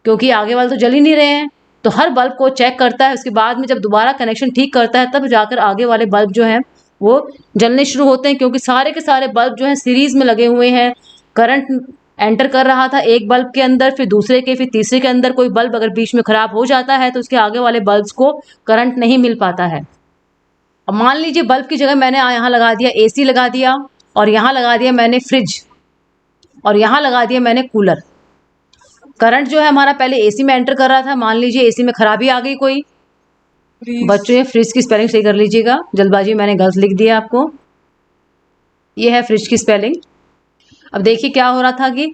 क्योंकि आगे वाले तो जल ही नहीं रहे हैं। तो हर बल्ब को चेक करता है, उसके बाद में जब दोबारा कनेक्शन ठीक करता है तब जाकर आगे वाले बल्ब जो हैं वो जलने शुरू होते हैं, क्योंकि सारे के सारे बल्ब जो हैं सीरीज में लगे हुए हैं। करंट एंटर कर रहा था एक बल्ब के अंदर, फिर दूसरे के, फिर तीसरे के अंदर। कोई बल्ब अगर बीच में खराब हो जाता है तो उसके आगे वाले बल्ब्स को करंट नहीं मिल पाता है। अब मान लीजिए बल्ब की जगह मैंने यहाँ लगा दिया AC लगा दिया, और यहाँ लगा दिया मैंने फ्रिज, और यहाँ लगा दिया मैंने कूलर। करंट जो है हमारा पहले AC में एंटर कर रहा था, मान लीजिए AC में खराबी आ गई कोई। बच्चों, ये फ्रिज की स्पेलिंग सही कर लीजिएगा, जल्दबाजी में मैंने गलत लिख दिया आपको। ये है फ्रिज की स्पेलिंग। अब देखिए क्या हो रहा था कि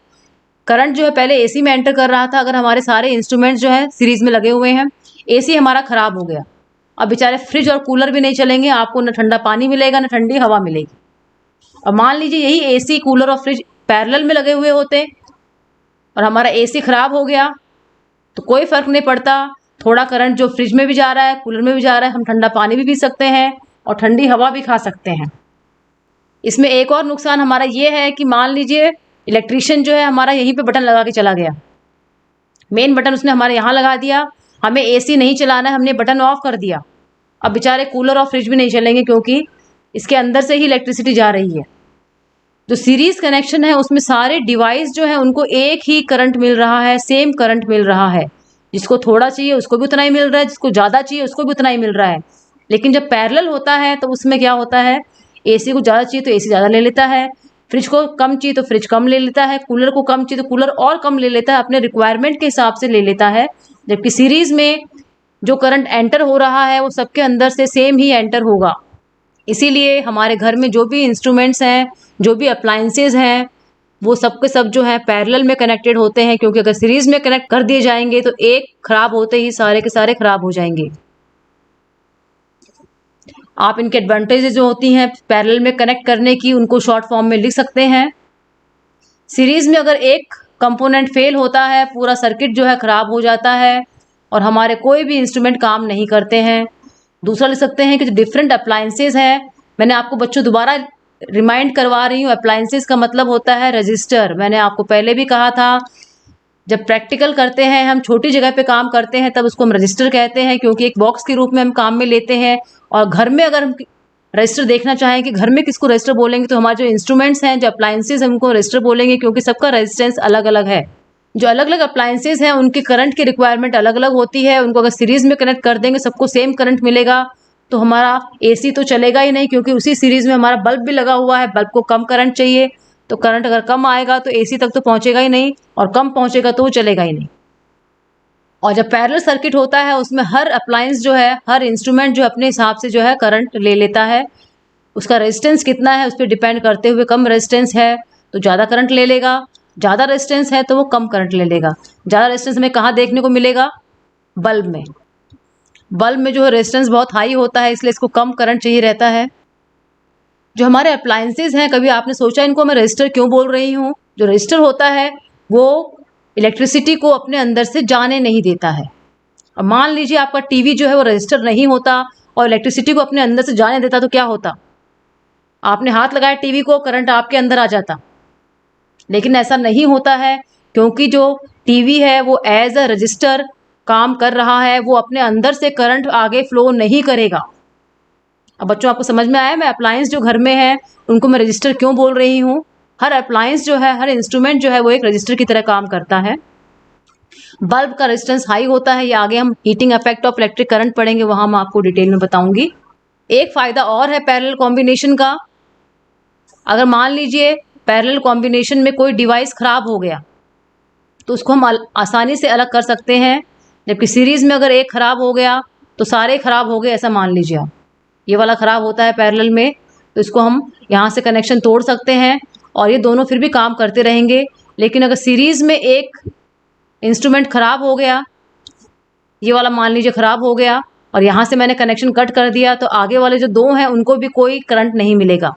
करंट जो है पहले AC में एंटर कर रहा था। अगर हमारे सारे इंस्ट्रूमेंट्स जो है सीरीज में लगे हुए हैं, AC हमारा खराब हो गया। अब बेचारे फ्रिज और कूलर भी नहीं चलेंगे, आपको न ठंडा पानी मिलेगा न ठंडी हवा मिलेगी। अब मान लीजिए यही AC, कूलर और फ्रिज पैरेलल में लगे हुए होते और हमारा AC खराब हो गया, तो कोई फर्क नहीं पड़ता। थोड़ा करंट जो फ्रिज में भी जा रहा है, कूलर में भी जा रहा है, हम ठंडा पानी भी पी सकते हैं और ठंडी हवा भी खा सकते हैं। इसमें एक और नुकसान हमारा ये है कि मान लीजिए इलेक्ट्रिशियन जो है हमारा यहीं पे बटन लगा के चला गया, मेन बटन उसने हमारे यहाँ लगा दिया, हमें AC नहीं चलाना है, हमने बटन ऑफ कर दिया। अब बेचारे कूलर और फ्रिज भी नहीं चलेंगे, क्योंकि इसके अंदर से ही इलेक्ट्रिसिटी जा रही है। जो सीरीज कनेक्शन है उसमें सारे डिवाइस जो है उनको एक ही करंट मिल रहा है, सेम करंट मिल रहा है। जिसको थोड़ा चाहिए उसको भी उतना ही मिल रहा है, जिसको ज़्यादा चाहिए उसको भी उतना ही मिल रहा है। लेकिन जब पैरेलल होता है तो उसमें क्या होता है, AC को ज़्यादा चाहिए तो AC ज़्यादा ले लेता है, फ्रिज को कम चाहिए तो फ्रिज कम ले लेता है, कूलर को कम चाहिए तो कूलर और कम ले लेता है, अपने रिक्वायरमेंट के हिसाब से ले लेता है। जबकि सीरीज में जो करंट एंटर हो रहा है वो सबके अंदर से सेम ही एंटर होगा। इसीलिए हमारे घर में जो भी इंस्ट्रूमेंट्स हैं, जो भी अप्लायंसेज हैं, वो सब के सब जो है पैरेलल में कनेक्टेड होते हैं, क्योंकि अगर सीरीज में कनेक्ट कर दिए जाएंगे तो एक खराब होते ही सारे के सारे खराब हो जाएंगे। आप इनके एडवांटेजेस जो होती हैं पैरेलल में कनेक्ट करने की, उनको शॉर्ट फॉर्म में लिख सकते हैं। सीरीज में अगर एक कंपोनेंट फेल होता है, पूरा सर्किट जो है खराब हो जाता है और हमारे कोई भी इंस्ट्रूमेंट काम नहीं करते हैं। दूसरा लिख सकते हैं कि जो डिफरेंट अप्लायंसेज हैं, मैंने आपको बच्चों दोबारा रिमाइंड करवा रही हूँ, अप्लायंसेज का मतलब होता है रजिस्टर। मैंने आपको पहले भी कहा था, जब प्रैक्टिकल करते हैं, हम छोटी जगह पे काम करते हैं, तब उसको हम रजिस्टर कहते हैं, क्योंकि एक बॉक्स के रूप में हम काम में लेते हैं। और घर में अगर हम रजिस्टर देखना चाहें कि घर में किसको रजिस्टर बोलेंगे, तो हमारे जो इंस्ट्रूमेंट्स हैं, जो अप्लायंसेज हैं, उनको रजिस्टर बोलेंगे, क्योंकि सबका रेजिस्टेंस अलग अलग है। जो अलग अलग अप्लायंसेज हैं उनकी करंट की रिक्वायरमेंट अलग अलग होती है। उनको अगर सीरीज में कनेक्ट कर देंगे, सबको सेम करंट मिलेगा, तो हमारा AC तो चलेगा ही नहीं, क्योंकि उसी सीरीज में हमारा बल्ब भी लगा हुआ है। बल्ब को कम करंट चाहिए, तो करंट अगर कम आएगा तो AC तक तो पहुंचेगा ही नहीं, और कम पहुंचेगा तो वो चलेगा ही नहीं। और जब पैरेलल सर्किट होता है उसमें हर अप्लायंस जो है, हर इंस्ट्रूमेंट जो अपने हिसाब से जो है करंट ले लेता है। उसका रेजिस्टेंस कितना है उस पर डिपेंड करते हुए, कम रेजिस्टेंस है तो ज़्यादा करंट ले लेगा, ज़्यादा रेजिस्टेंस है तो वो कम करंट ले लेगा। ज़्यादा रेजिस्टेंस हमें कहाँ देखने को मिलेगा, बल्ब में। बल्ब में जो है रेजिस्टेंस बहुत हाई होता है, इसलिए इसको कम करंट चाहिए रहता है। जो हमारे अप्लायंसेज हैं, कभी आपने सोचा इनको मैं रजिस्टर क्यों बोल रही हूँ? जो रजिस्टर होता है वो इलेक्ट्रिसिटी को अपने अंदर से जाने नहीं देता है। अब मान लीजिए आपका टीवी जो है वो रजिस्टर नहीं होता और इलेक्ट्रिसिटी को अपने अंदर से जाने देता, तो क्या होता? आपने हाथ लगाया टीवी को, करंट आपके अंदर आ जाता। लेकिन ऐसा नहीं होता है, क्योंकि जो टीवी है वो एज अ रजिस्टर काम कर रहा है, वो अपने अंदर से करंट आगे फ्लो नहीं करेगा। अब बच्चों आपको समझ में आया मैं अप्लायंस जो घर में है उनको मैं रजिस्टर क्यों बोल रही हूँ। हर अप्लायंस जो है, हर इंस्ट्रूमेंट जो है वो एक रजिस्टर की तरह काम करता है। बल्ब का रेजिस्टेंस हाई होता है, ये आगे हम heating effect of electric current पढ़ेंगे, वहां मैं आपको डिटेल में बताऊंगी। एक फायदा और है पैरेलल कॉम्बिनेशन का। अगर मान लीजिए पैरेलल कॉम्बिनेशन में कोई डिवाइस खराब हो गया तो उसको हम आसानी से अलग कर सकते हैं, जबकि सीरीज में अगर एक खराब हो गया तो सारे खराब हो गए, ऐसा मान लीजिए आप। ये वाला खराब होता है पैरेलल में, तो इसको हम यहाँ से कनेक्शन तोड़ सकते हैं और ये दोनों फिर भी काम करते रहेंगे। लेकिन अगर सीरीज में एक इंस्ट्रूमेंट खराब हो गया, ये वाला मान लीजिए खराब हो गया और यहाँ से मैंने कनेक्शन कट कर दिया, तो आगे वाले जो दो हैं उनको भी कोई करंट नहीं मिलेगा।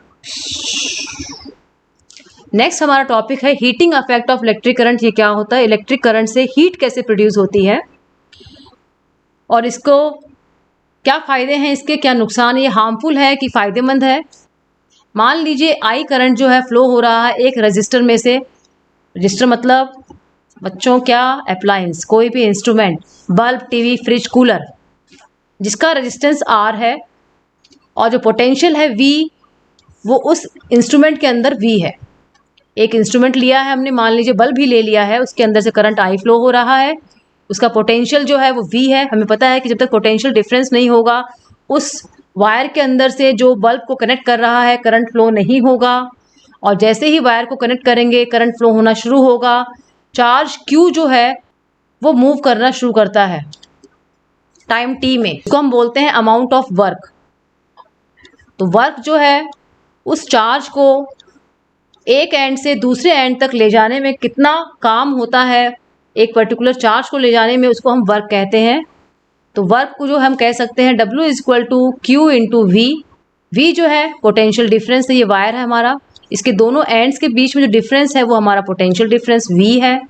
नेक्स्ट हमारा टॉपिक है heating effect of electric current. ये क्या होता है, इलेक्ट्रिक करंट से हीट कैसे प्रोड्यूस होती है और इसको क्या फायदे हैं, इसके क्या नुकसान है, ये हार्मफुल है कि फायदेमंद है। मान लीजिए आई करंट जो है फ्लो हो रहा है एक रजिस्टर में से। रजिस्टर मतलब बच्चों क्या, अप्लायंस, कोई भी instrument, bulb, TV, fridge, cooler, जिसका रेजिस्टेंस आर है और जो पोटेंशियल है वी, वो उस इंस्ट्रूमेंट के अंदर वी है। एक इंस्ट्रूमेंट लिया है हमने, मान लीजिए बल्ब ही ले लिया है, उसके अंदर से करंट आई फ्लो हो रहा है, उसका पोटेंशियल जो है वो वी है। हमें पता है कि जब तक पोटेंशियल डिफरेंस नहीं होगा उस वायर के अंदर से जो बल्ब को कनेक्ट कर रहा है करंट फ्लो नहीं होगा, और जैसे ही वायर को कनेक्ट करेंगे करंट फ्लो होना शुरू होगा। चार्ज क्यू जो है वो मूव करना शुरू करता है टाइम टी में, इसको हम बोलते हैं अमाउंट ऑफ वर्क। तो वर्क जो है उस चार्ज को एक एंड से दूसरे एंड तक ले जाने में कितना काम होता है, एक पर्टिकुलर चार्ज को ले जाने में, उसको हम वर्क कहते हैं। तो वर्क को जो हम कह सकते हैं W equal to Q into V. V जो है पोटेंशियल डिफरेंस है, ये वायर है हमारा, इसके दोनों एंड्स के बीच में जो डिफरेंस है वो हमारा पोटेंशियल डिफरेंस वी है।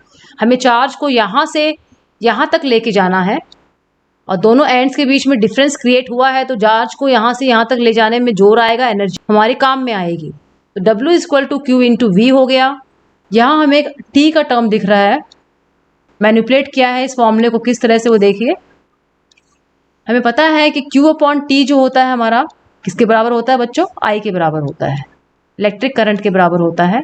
हमें चार्ज को यहाँ से यहाँ तक लेके जाना है और दोनों एंड्स के बीच में डिफरेंस क्रिएट हुआ है, तो चार्ज को यहाँ से यहाँ तक ले जाने में जोर आएगा, एनर्जी हमारे काम में आएगी। तो W equal to Q into V हो गया। यहाँ हमें एक T का टर्म दिख रहा है, मैनिपुलेट किया है इस फॉर्मूले को किस तरह से, वो देखिए। हमें पता है कि Q अपॉन T जो होता है हमारा किसके बराबर होता है बच्चों, I के बराबर होता है, इलेक्ट्रिक करंट के बराबर होता है।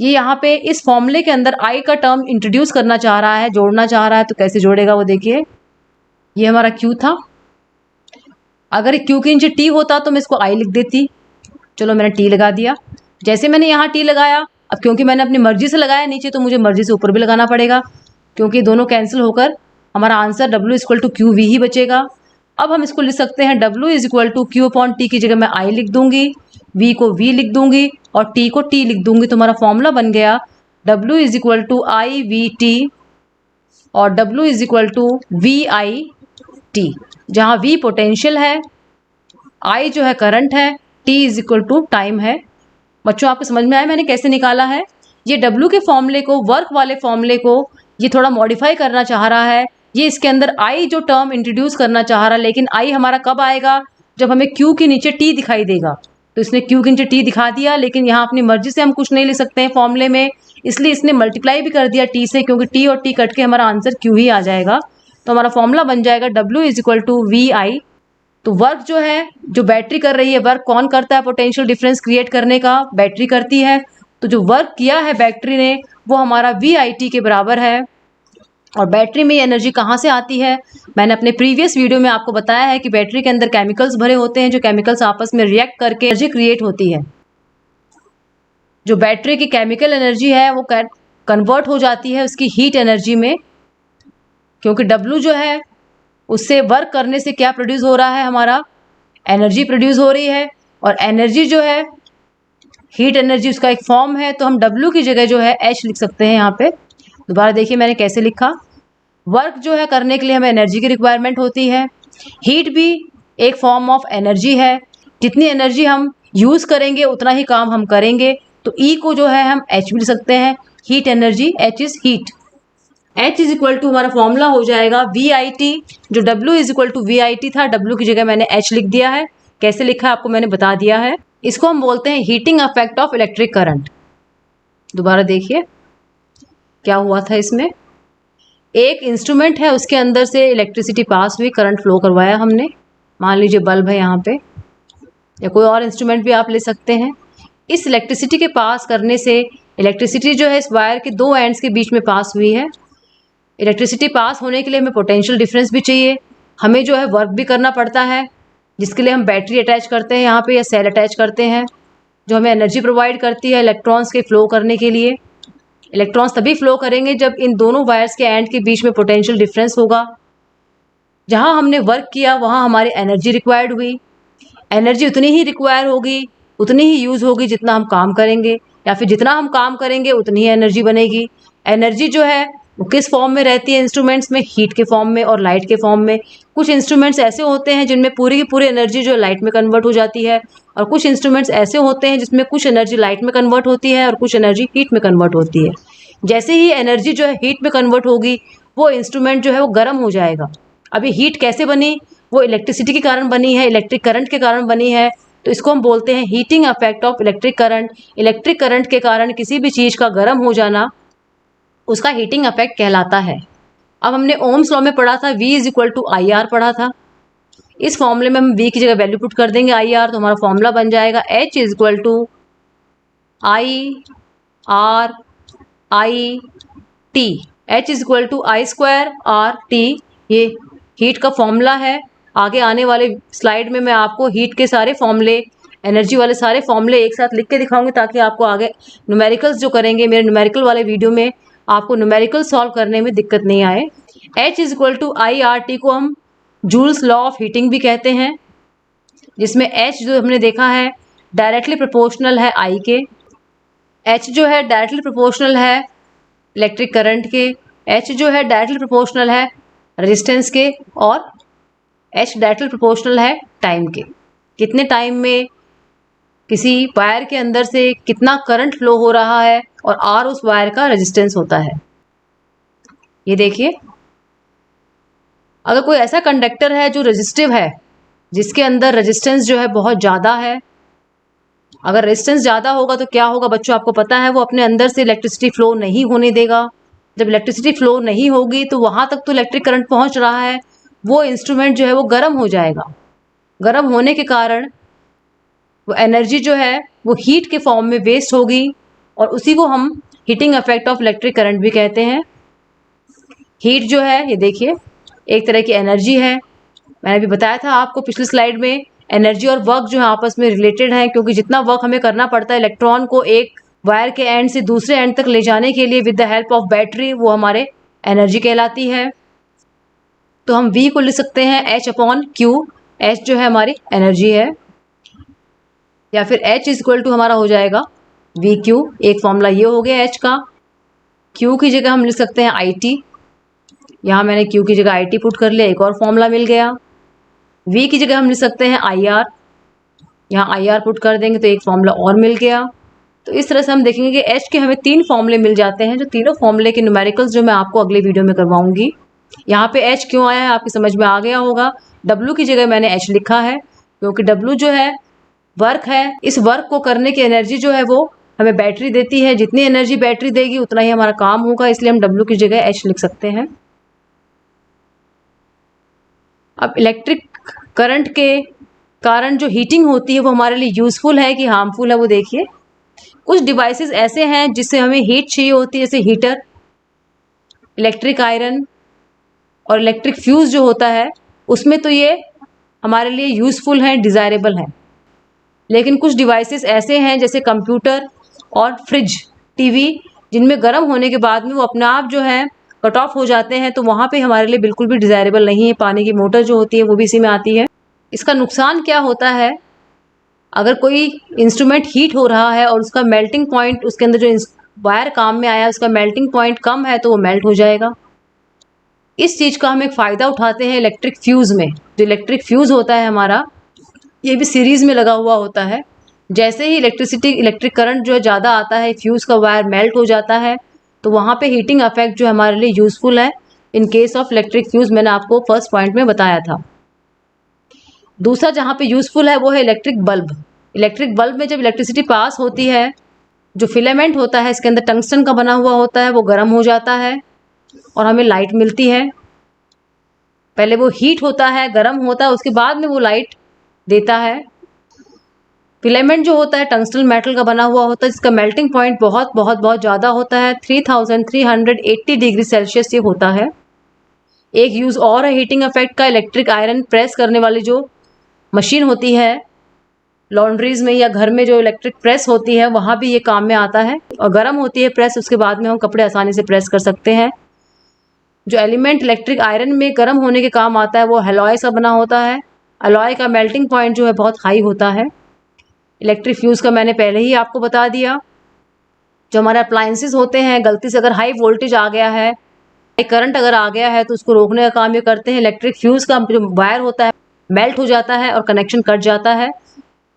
ये यहाँ पे इस फॉर्मूले के अंदर I का टर्म इंट्रोड्यूस करना चाह रहा है, जोड़ना चाह रहा है, तो कैसे जोड़ेगा वो देखिए। ये हमारा Q था, अगर Q के नीचे T होता तो मैं इसको I लिख देती, चलो मैंने T लगा दिया। जैसे मैंने यहाँ T लगाया, अब क्योंकि मैंने अपनी मर्जी से लगाया नीचे, तो मुझे मर्जी से ऊपर भी लगाना पड़ेगा, क्योंकि दोनों कैंसिल होकर हमारा answer W equal to Q V ही बचेगा। अब हम इसको लिख सकते हैं W is equal to Q upon T की जगह मैं I लिख दूंगी, V को V लिख दूंगी और T को T लिख दूंगी, तो हमारा फॉर्मूला बन गया W is equal to I V T और W is equal to V I T, जहाँ V पोटेंशियल है, I जो है करंट है, T is equal to time है। बच्चों आपको समझ में आया मैंने कैसे निकाला है। ये W के फॉर्मूले को, वर्क वाले फॉर्मूले को ये थोड़ा मॉडिफाई करना चाह रहा है, ये इसके अंदर I जो टर्म इंट्रोड्यूस करना चाह रहा है, लेकिन I हमारा कब आएगा, जब हमें Q के नीचे T दिखाई देगा। तो इसने Q के नीचे T दिखा दिया, लेकिन यहाँ अपनी मर्जी से हम कुछ नहीं लिख सकते हैं फॉर्मूले में, इसलिए इसने मल्टीप्लाई भी कर दिया T से, क्योंकि T और T कट के हमारा आंसर Q ही आ जाएगा। तो हमारा फॉर्मूला बन जाएगा W is equal to V I. तो वर्क जो है, जो बैटरी कर रही है, वर्क कौन करता है पोटेंशियल डिफरेंस क्रिएट करने का, बैटरी करती है। तो जो वर्क किया है बैटरी ने वो हमारा वी आई टी के बराबर है। और बैटरी में ये एनर्जी कहाँ से आती है, मैंने अपने प्रीवियस वीडियो में आपको बताया है कि बैटरी के अंदर केमिकल्स भरे होते हैं, जो केमिकल्स आपस में रिएक्ट करके एनर्जी क्रिएट होती है। जो बैटरी की केमिकल एनर्जी है वो कन्वर्ट हो जाती है उसकी हीट एनर्जी में, क्योंकि W जो है उससे वर्क करने से क्या प्रोड्यूस हो रहा है, हमारा एनर्जी प्रोड्यूस हो रही है। और एनर्जी जो है हीट एनर्जी, उसका एक फॉर्म है, तो हम W की जगह जो है H लिख सकते हैं। यहाँ पे दोबारा देखिए मैंने कैसे लिखा। वर्क जो है करने के लिए हमें एनर्जी की रिक्वायरमेंट होती है, हीट भी एक फॉर्म ऑफ एनर्जी है, जितनी एनर्जी हम यूज़ करेंगे उतना ही काम हम करेंगे। तो E को जो है हम H भी लिख सकते हैं, heat energy, H is heat. H is equal to हमारा फॉर्मूला हो जाएगा वी आई टी, जो W is equal to V I T था, W की जगह मैंने H लिख दिया है। कैसे लिखा है आपको मैंने बता दिया है। इसको हम बोलते हैं heating effect of electric current. दोबारा देखिए क्या हुआ था इसमें। एक इंस्ट्रूमेंट है, उसके अंदर से इलेक्ट्रिसिटी पास हुई, करंट फ्लो करवाया हमने। मान लीजिए बल्ब है यहाँ पे, या कोई और इंस्ट्रूमेंट भी आप ले सकते हैं। इस इलेक्ट्रिसिटी के पास करने से, इलेक्ट्रिसिटी जो है इस वायर के दो एंड्स के बीच में पास हुई है। इलेक्ट्रिसिटी पास होने के लिए हमें पोटेंशियल डिफरेंस भी चाहिए, हमें जो है वर्क भी करना पड़ता है, जिसके लिए हम बैटरी अटैच करते हैं यहाँ पे या सेल अटैच करते हैं, जो हमें एनर्जी प्रोवाइड करती है इलेक्ट्रॉन्स के फ्लो करने के लिए। इलेक्ट्रॉन्स तभी फ्लो करेंगे जब इन दोनों वायर्स के एंड के बीच में पोटेंशियल डिफरेंस होगा। जहाँ हमने वर्क किया वहाँ हमारी एनर्जी रिक्वायर्ड हुई, एनर्जी उतनी ही रिक्वायर होगी, उतनी ही यूज़ होगी जितना हम काम करेंगे, या फिर जितना हम काम करेंगे उतनी ही एनर्जी बनेगी। एनर्जी जो है वो किस फॉर्म में रहती है इंस्ट्रूमेंट्स में? हीट के फॉर्म में और लाइट के फॉर्म में। कुछ इंस्ट्रूमेंट्स ऐसे होते हैं जिनमें पूरी की पूरी एनर्जी जो लाइट में कन्वर्ट हो जाती है, और कुछ इंस्ट्रूमेंट्स ऐसे होते हैं जिसमें कुछ एनर्जी लाइट में कन्वर्ट होती है और कुछ एनर्जी हीट में कन्वर्ट होती है। जैसे ही एनर्जी जो है हीट में कन्वर्ट होगी, वो इंस्ट्रूमेंट जो है वो गर्म हो जाएगा। अभी हीट कैसे बनी? वो इलेक्ट्रिसिटी के कारण बनी है, इलेक्ट्रिक करंट के कारण बनी है, तो इसको हम बोलते हैं heating effect of electric current. Electric current के कारण किसी भी चीज़ का गर्म हो जाना उसका हीटिंग इफेक्ट कहलाता है। अब हमने ओम्स लॉ में पढ़ा था V is equal to I R पढ़ा था। इस फॉर्मूले में हम V की जगह वैल्यू पुट कर देंगे आई आर, तो हमारा फॉर्मूला बन जाएगा H is equal to I R I T. H is equal to I square R T, ये हीट का फॉर्मूला है। आगे आने वाले स्लाइड में मैं आपको हीट के सारे फॉर्मूले, एनर्जी वाले सारे फॉर्मूले एक साथ लिख के दिखाऊंगी, ताकि आपको आगे न्यूमेरिकल्स जो करेंगे मेरे न्यूमेरिकल वाले वीडियो में, आपको न्यूमेरिकल सॉल्व करने में दिक्कत नहीं आए। H is equal to I R T को हम जूल्स लॉ ऑफ हीटिंग भी कहते हैं, जिसमें H जो हमने देखा है डायरेक्टली प्रोपोर्शनल है I के। H जो है डायरेक्टली प्रोपोर्शनल है इलेक्ट्रिक करंट के, H जो है डायरेक्टली प्रोपोर्शनल है रेजिस्टेंस के, और H डायरेक्टली प्रोपोर्शनल है टाइम के। कितने टाइम में किसी वायर के अंदर से कितना करंट फ्लो हो रहा है, और R उस वायर का रेजिस्टेंस होता है। ये देखिए, अगर कोई ऐसा कंडक्टर है जो रेजिस्टिव है, जिसके अंदर रेजिस्टेंस जो है बहुत ज़्यादा है, अगर रेजिस्टेंस ज़्यादा होगा तो क्या होगा बच्चों, आपको पता है, वो अपने अंदर से इलेक्ट्रिसिटी फ्लो नहीं होने देगा। जब इलेक्ट्रिसिटी फ्लो नहीं होगी तो वहाँ तक तो इलेक्ट्रिक करंट पहुँच रहा है, वो इंस्ट्रूमेंट जो है वो गर्म हो जाएगा। गर्म होने के कारण वो एनर्जी जो है वो हीट के फॉर्म में वेस्ट होगी, और उसी को हम heating effect of electric current भी कहते हैं। हीट जो है, ये देखिए, एक तरह की एनर्जी है। मैंने भी बताया था आपको पिछली स्लाइड में, एनर्जी और वर्क जो है आपस में रिलेटेड है, क्योंकि जितना वर्क हमें करना पड़ता है इलेक्ट्रॉन को एक वायर के एंड से दूसरे एंड तक ले जाने के लिए with the help of battery, वो हमारे एनर्जी कहलाती है। तो हम V को लिख सकते हैं H अपॉन Q। H जो है हमारी एनर्जी है, या फिर H इज इक्वल टू हमारा हो जाएगा VQ। एक फॉर्मूला ये हो गया H का। Q की जगह हम लिख सकते हैं IT, यहाँ मैंने Q की जगह IT पुट कर लिया, एक और फॉर्मूला मिल गया। V की जगह हम लिख सकते हैं IR, यहाँ IR पुट कर देंगे तो एक फॉर्मूला और मिल गया। तो इस तरह से हम देखेंगे कि H के हमें 3 फॉर्मूले मिल जाते हैं, जो तीनों फॉर्मूले के न्यूमेरिकल्स जो मैं आपको अगले वीडियो में करवाऊंगी। यहाँ पे H क्यों आया है आपकी समझ में आ गया होगा। W की जगह मैंने H लिखा है, क्योंकि W जो है वर्क है। इस वर्क को करने की एनर्जी जो है वो हमें बैटरी देती है, जितनी एनर्जी बैटरी देगी उतना ही हमारा काम होगा, इसलिए हम W की जगह H लिख सकते हैं। अब इलेक्ट्रिक करंट के कारण जो हीटिंग होती है वो हमारे लिए यूज़फुल है कि हार्मफुल है, वो देखिए। कुछ डिवाइसेस ऐसे हैं जिससे हमें हीट चाहिए होती है, जैसे हीटर, इलेक्ट्रिक आयरन और इलेक्ट्रिक फ्यूज़ जो होता है, उसमें तो ये हमारे लिए यूज़फुल हैं, डिज़ायरेबल हैं। लेकिन कुछ डिवाइसेस ऐसे हैं जैसे कंप्यूटर और फ्रिज, टीवी, जिनमें गर्म होने के बाद में वो अपने आप जो है कट ऑफ हो जाते हैं, तो वहाँ पे हमारे लिए बिल्कुल भी डिज़ायरेबल नहीं है। पानी की मोटर जो होती है वो भी इसी में आती है। इसका नुकसान क्या होता है, अगर कोई इंस्ट्रूमेंट हीट हो रहा है और उसका मेल्टिंग पॉइंट, उसके अंदर जो वायर काम में आया उसका मेल्टिंग पॉइंट कम है, तो वो मेल्ट हो जाएगा। इस चीज़ का हम एक फ़ायदा उठाते हैं इलेक्ट्रिक फ्यूज़ में। जो इलेक्ट्रिक फ्यूज़ होता है हमारा, ये भी सीरीज़ में लगा हुआ होता है। जैसे ही इलेक्ट्रिक करंट जो है ज़्यादा आता है, फ्यूज़ का वायर मेल्ट हो जाता है, तो वहाँ पे हीटिंग इफेक्ट जो हमारे लिए यूज़फुल है in case of electric fuse. मैंने आपको फर्स्ट पॉइंट में बताया था। दूसरा जहाँ पे यूज़फुल है वो है इलेक्ट्रिक बल्ब। इलेक्ट्रिक बल्ब में जब इलेक्ट्रिसिटी पास होती है, जो फिलामेंट होता है इसके अंदर टंगस्टन का बना हुआ होता है, वो गर्म हो जाता है और हमें लाइट मिलती है। पहले वो हीट होता है, गर्म होता है, उसके बाद में वो लाइट देता है। फिलामेंट जो होता है टंगस्टन मेटल का बना हुआ होता है, जिसका मेल्टिंग पॉइंट बहुत बहुत बहुत ज़्यादा होता है, 3380 डिग्री सेल्सियस ये होता है। एक यूज़ और है हीटिंग इफेक्ट का, इलेक्ट्रिक आयरन प्रेस करने वाली जो मशीन होती है लॉन्ड्रीज में या घर में, जो इलेक्ट्रिक प्रेस होती है वहाँ भी ये काम में आता है। और गर्म होती है प्रेस, उसके बाद में हम कपड़े आसानी से प्रेस कर सकते हैं। जो एलिमेंट इलेक्ट्रिक आयरन में गर्म होने के काम आता है वो एलॉय से बना होता है। एलॉय का मेल्टिंग पॉइंट जो है बहुत हाई होता है। इलेक्ट्रिक फ्यूज़ का मैंने पहले ही आपको बता दिया। जो हमारे अप्लायंसेस होते हैं, गलती से अगर हाई वोल्टेज आ गया है, करंट अगर आ गया है तो उसको रोकने का काम ये करते हैं। इलेक्ट्रिक फ्यूज़ का जो वायर होता है मेल्ट हो जाता है और कनेक्शन कट जाता है।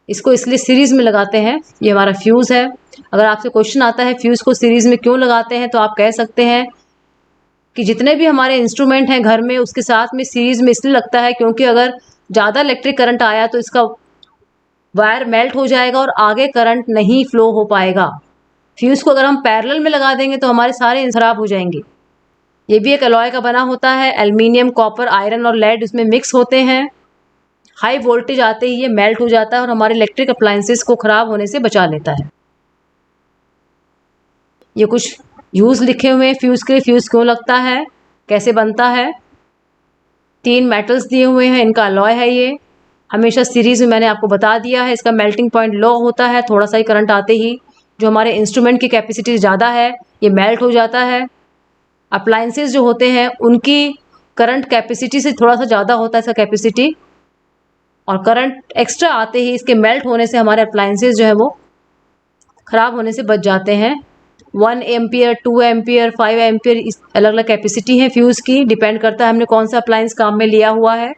इसको इसलिए सीरीज़ में लगाते हैं। ये हमारा फ्यूज़ है। अगर आपसे क्वेश्चन आता है फ्यूज़ को सीरीज़ में क्यों लगाते हैं, तो आप कह सकते हैं कि जितने भी हमारे इंस्ट्रूमेंट हैं घर में, उसके साथ में सीरीज़ में इसलिए लगता है क्योंकि अगर ज़्यादा इलेक्ट्रिक करंट आया तो इसका वायर मेल्ट हो जाएगा और आगे करंट नहीं फ्लो हो पाएगा। फ्यूज़ को अगर हम पैरेलल में लगा देंगे तो हमारे सारे खराब हो जाएंगे। ये भी एक अलॉय का बना होता है। एल्युमिनियम, कॉपर, आयरन और लेड इसमें मिक्स होते हैं। हाई वोल्टेज आते ही ये मेल्ट हो जाता है और हमारे इलेक्ट्रिक अप्लायंसेस को खराब होने से बचा लेता है। ये कुछ यूज़ लिखे हुए हैं फ्यूज़ के लिए, फ्यूज़ क्यों लगता है, कैसे बनता है। 3 मेटल्स दिए हुए हैं, इनका अलॉय है ये। हमेशा सीरीज़ में मैंने आपको बता दिया है। इसका मेल्टिंग पॉइंट लो होता है, थोड़ा सा ही करंट आते ही जो हमारे इंस्ट्रूमेंट की कैपेसिटी ज़्यादा है ये मेल्ट हो जाता है। अप्लायंसेस जो होते हैं उनकी करंट कैपेसिटी से थोड़ा सा ज़्यादा होता है इसका कैपेसिटी, और करंट एक्स्ट्रा आते ही इसके मेल्ट होने से हमारे अप्लायंसेस जो है वो ख़राब होने से बच जाते हैं। 1 एम्पियर, 2 एम्पियर, 5 एम्पियर, इस अलग अलग कैपेसिटी है फ्यूज़ की। डिपेंड करता है हमने कौन सा अप्लायंस काम में लिया हुआ है।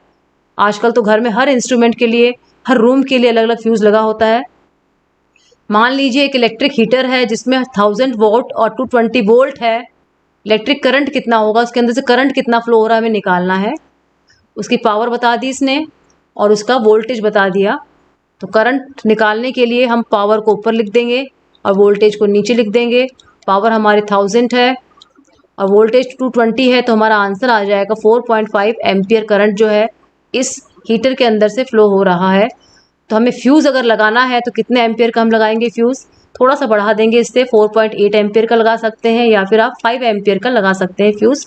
आजकल तो घर में हर इंस्ट्रूमेंट के लिए, हर रूम के लिए अलग अलग फ्यूज़ लगा होता है। मान लीजिए एक इलेक्ट्रिक हीटर है जिसमें 1000 वोल्ट और 220 वोल्ट है। इलेक्ट्रिक करंट कितना होगा, उसके अंदर से करंट कितना फ्लो हो रहा है हमें निकालना है। उसकी पावर बता दी इसने और उसका वोल्टेज बता दिया। तो करंट निकालने के लिए हम पावर को ऊपर लिख देंगे और वोल्टेज को नीचे लिख देंगे। पावर हमारी 1000 है और वोल्टेज 220 है, तो हमारा आंसर आ जाएगा 4.5 एम्पियर करंट जो है इस हीटर के अंदर से फ्लो हो रहा है। तो हमें फ्यूज़ अगर लगाना है तो कितने एम्पियर का हम लगाएंगे फ्यूज़, थोड़ा सा बढ़ा देंगे इससे, 4.8 एम्पियर का लगा सकते हैं या फिर आप 5 एम्पियर का लगा सकते हैं फ्यूज़,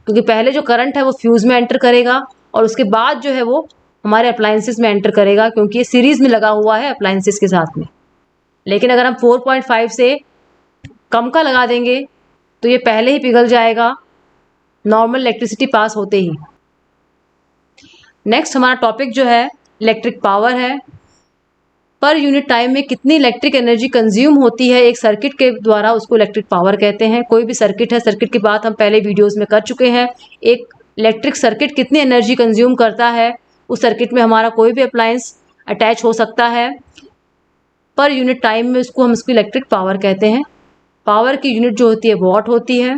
क्योंकि पहले जो करंट है वो फ्यूज़ में एंटर करेगा और उसके बाद जो है वो हमारे अप्लायंसेस में एंटर करेगा, क्योंकि ये सीरीज़ में लगा हुआ है अप्लायंसेस के साथ में। लेकिन अगर हम 4.5 से कम का लगा देंगे तो ये पहले ही पिघल जाएगा नॉर्मल इलेक्ट्रिसिटी पास होते ही। नेक्स्ट हमारा टॉपिक जो है इलेक्ट्रिक पावर है। पर यूनिट टाइम में कितनी इलेक्ट्रिक एनर्जी कंज्यूम होती है एक सर्किट के द्वारा, उसको इलेक्ट्रिक पावर कहते हैं। कोई भी सर्किट है, सर्किट की बात हम पहले वीडियोस में कर चुके हैं। एक इलेक्ट्रिक सर्किट कितनी एनर्जी कंज्यूम करता है, उस सर्किट में हमारा कोई भी अप्लायंस अटैच हो सकता है। पर यूनिट टाइम में उसको हम इसको इलेक्ट्रिक पावर कहते हैं। पावर की यूनिट जो होती है वॉट होती है।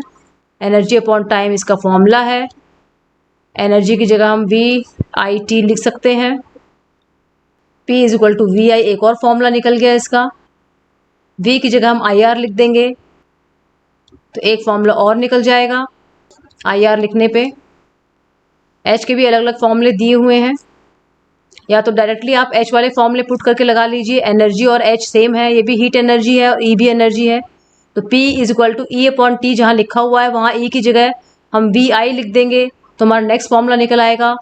एनर्जी अपॉन टाइम इसका फॉर्मूला है। एनर्जी की जगह हम VIT लिख सकते हैं। P is equal to VI, एक और फॉर्मूला निकल गया इसका। V की जगह हम IR लिख देंगे तो एक फॉर्मूला और निकल जाएगा IR लिखने पे। H के भी अलग अलग फॉर्मूले दिए हुए हैं, या तो डायरेक्टली आप H वाले फॉर्मूले पुट करके लगा लीजिए। एनर्जी और H सेम है, ये भी हीट एनर्जी है और E भी एनर्जी है। तो P is equal to E upon T, जहाँ लिखा हुआ है वहाँ E की जगह हम VI लिख देंगे तो हमारा नेक्स्ट फॉर्मूला निकल आएगा।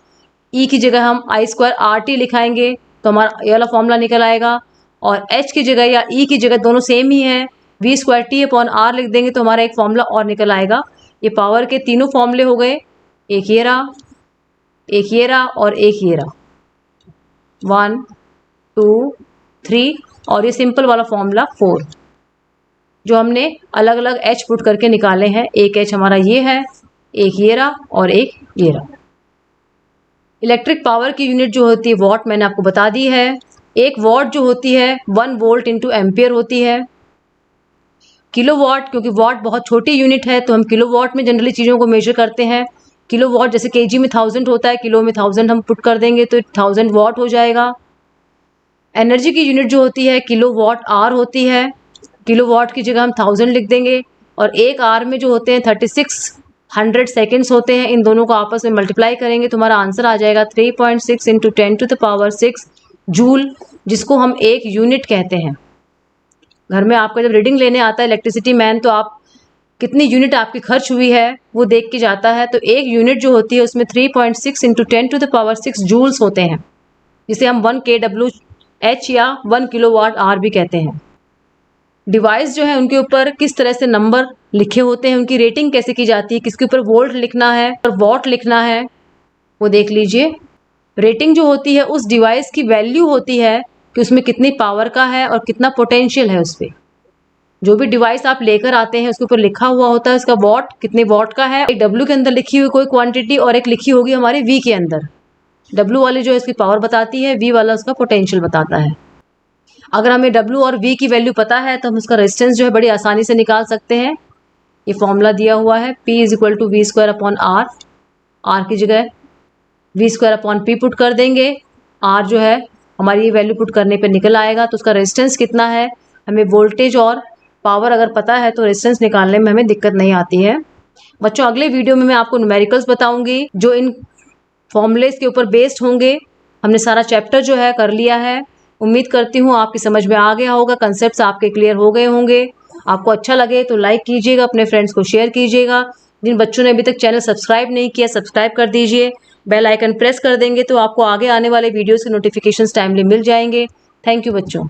E की जगह हम I² RT लिखाएंगे तो हमारा ये वाला फॉर्मूला निकल आएगा। और H की जगह या E की जगह दोनों सेम ही है, V² T अपॉन R लिख देंगे तो हमारा एक फॉर्मूला और निकल आएगा। ये पावर के तीनों फॉर्मूले हो गए, एक ये रहा, एक ये रहा और एक ये रहा। 1 2 3 और ये सिंपल वाला फॉर्मूला 4, जो हमने अलग अलग H पुट करके निकाले हैं। एक H हमारा ये है, एक ये रहा और एक ये रहा। इलेक्ट्रिक पावर की यूनिट जो होती है वॉट, मैंने आपको बता दी है। एक वॉट जो होती है 1 वोल्ट इंटू एम्पियर होती है। किलो वॉट, क्योंकि वॉट बहुत छोटी यूनिट है तो हम किलो वॉट में जनरली चीज़ों को मेजर करते हैं। किलो वॉट जैसे केजी में 1000 होता है, किलो में 1000 हम पुट कर देंगे तो 1000 वॉट हो जाएगा। एनर्जी की यूनिट जो होती है किलो वॉट आर होती है। किलो वॉट की जगह हम 1000 लिख देंगे और एक आर में जो होते हैं 3600 सेकेंड्स होते हैं। इन दोनों को आपस में मल्टीप्लाई करेंगे तो हमारा आंसर आ जाएगा 3.6 × 10⁻⁶ जूल जिसको हम 1 यूनिट कहते हैं। घर में आपका जब रीडिंग लेने आता है इलेक्ट्रिसिटी मैन, तो आप कितनी यूनिट आपकी खर्च हुई है वो देख के जाता है। तो 1 यूनिट जो होती है उसमें 3.6 × 10⁻6 जूल्स होते हैं, जिसे हम 1 kWh या 1 kWh भी कहते हैं। डिवाइस जो है उनके ऊपर किस तरह से नंबर लिखे होते हैं, उनकी रेटिंग कैसे की जाती है, किसके ऊपर वोल्ट लिखना है और वॉट लिखना है, वो देख लीजिए। रेटिंग जो होती है उस डिवाइस की वैल्यू होती है कि उसमें कितनी पावर का है और कितना पोटेंशियल है उस पर। जो भी डिवाइस आप लेकर आते हैं उसके ऊपर लिखा हुआ होता है उसका वॉट कितने वॉट का है। एक डब्ल्यू के अंदर लिखी हुई कोई क्वांटिटी और एक लिखी होगी हमारी वी के अंदर। डब्ल्यू वाली जो है इसकी पावर बताती है, वी वाला उसका पोटेंशियल बताता है। अगर हमें डब्ल्यू और वी की वैल्यू पता है तो हम उसका रेजिस्टेंस जो है बड़ी आसानी से निकाल सकते हैं। ये फॉर्मूला दिया हुआ है, P = V² R। आर की जगह V² P पुट कर देंगे। आर जो है हमारी ये वैल्यू पुट करने पे निकल आएगा। तो उसका रेजिस्टेंस कितना है, हमें वोल्टेज और पावर अगर पता है तो रेजिस्टेंस निकालने में हमें दिक्कत नहीं आती है। बच्चों, अगले वीडियो में मैं आपको न्यूमेरिकल्स बताऊंगी जो इन फॉर्मूलेस के ऊपर बेस्ड होंगे। हमने सारा चैप्टर जो है कर लिया है। उम्मीद करती हूँ आपकी समझ में आ गया होगा, कंसेप्ट्स आपके क्लियर हो गए होंगे। आपको अच्छा लगे तो लाइक कीजिएगा, अपने फ्रेंड्स को शेयर कीजिएगा। जिन बच्चों ने अभी तक चैनल सब्सक्राइब नहीं किया, सब्सक्राइब कर दीजिए। बेल आइकन प्रेस कर देंगे तो आपको आगे आने वाले वीडियोस के नोटिफिकेशंस टाइमली मिल जाएंगे। थैंक यू बच्चों।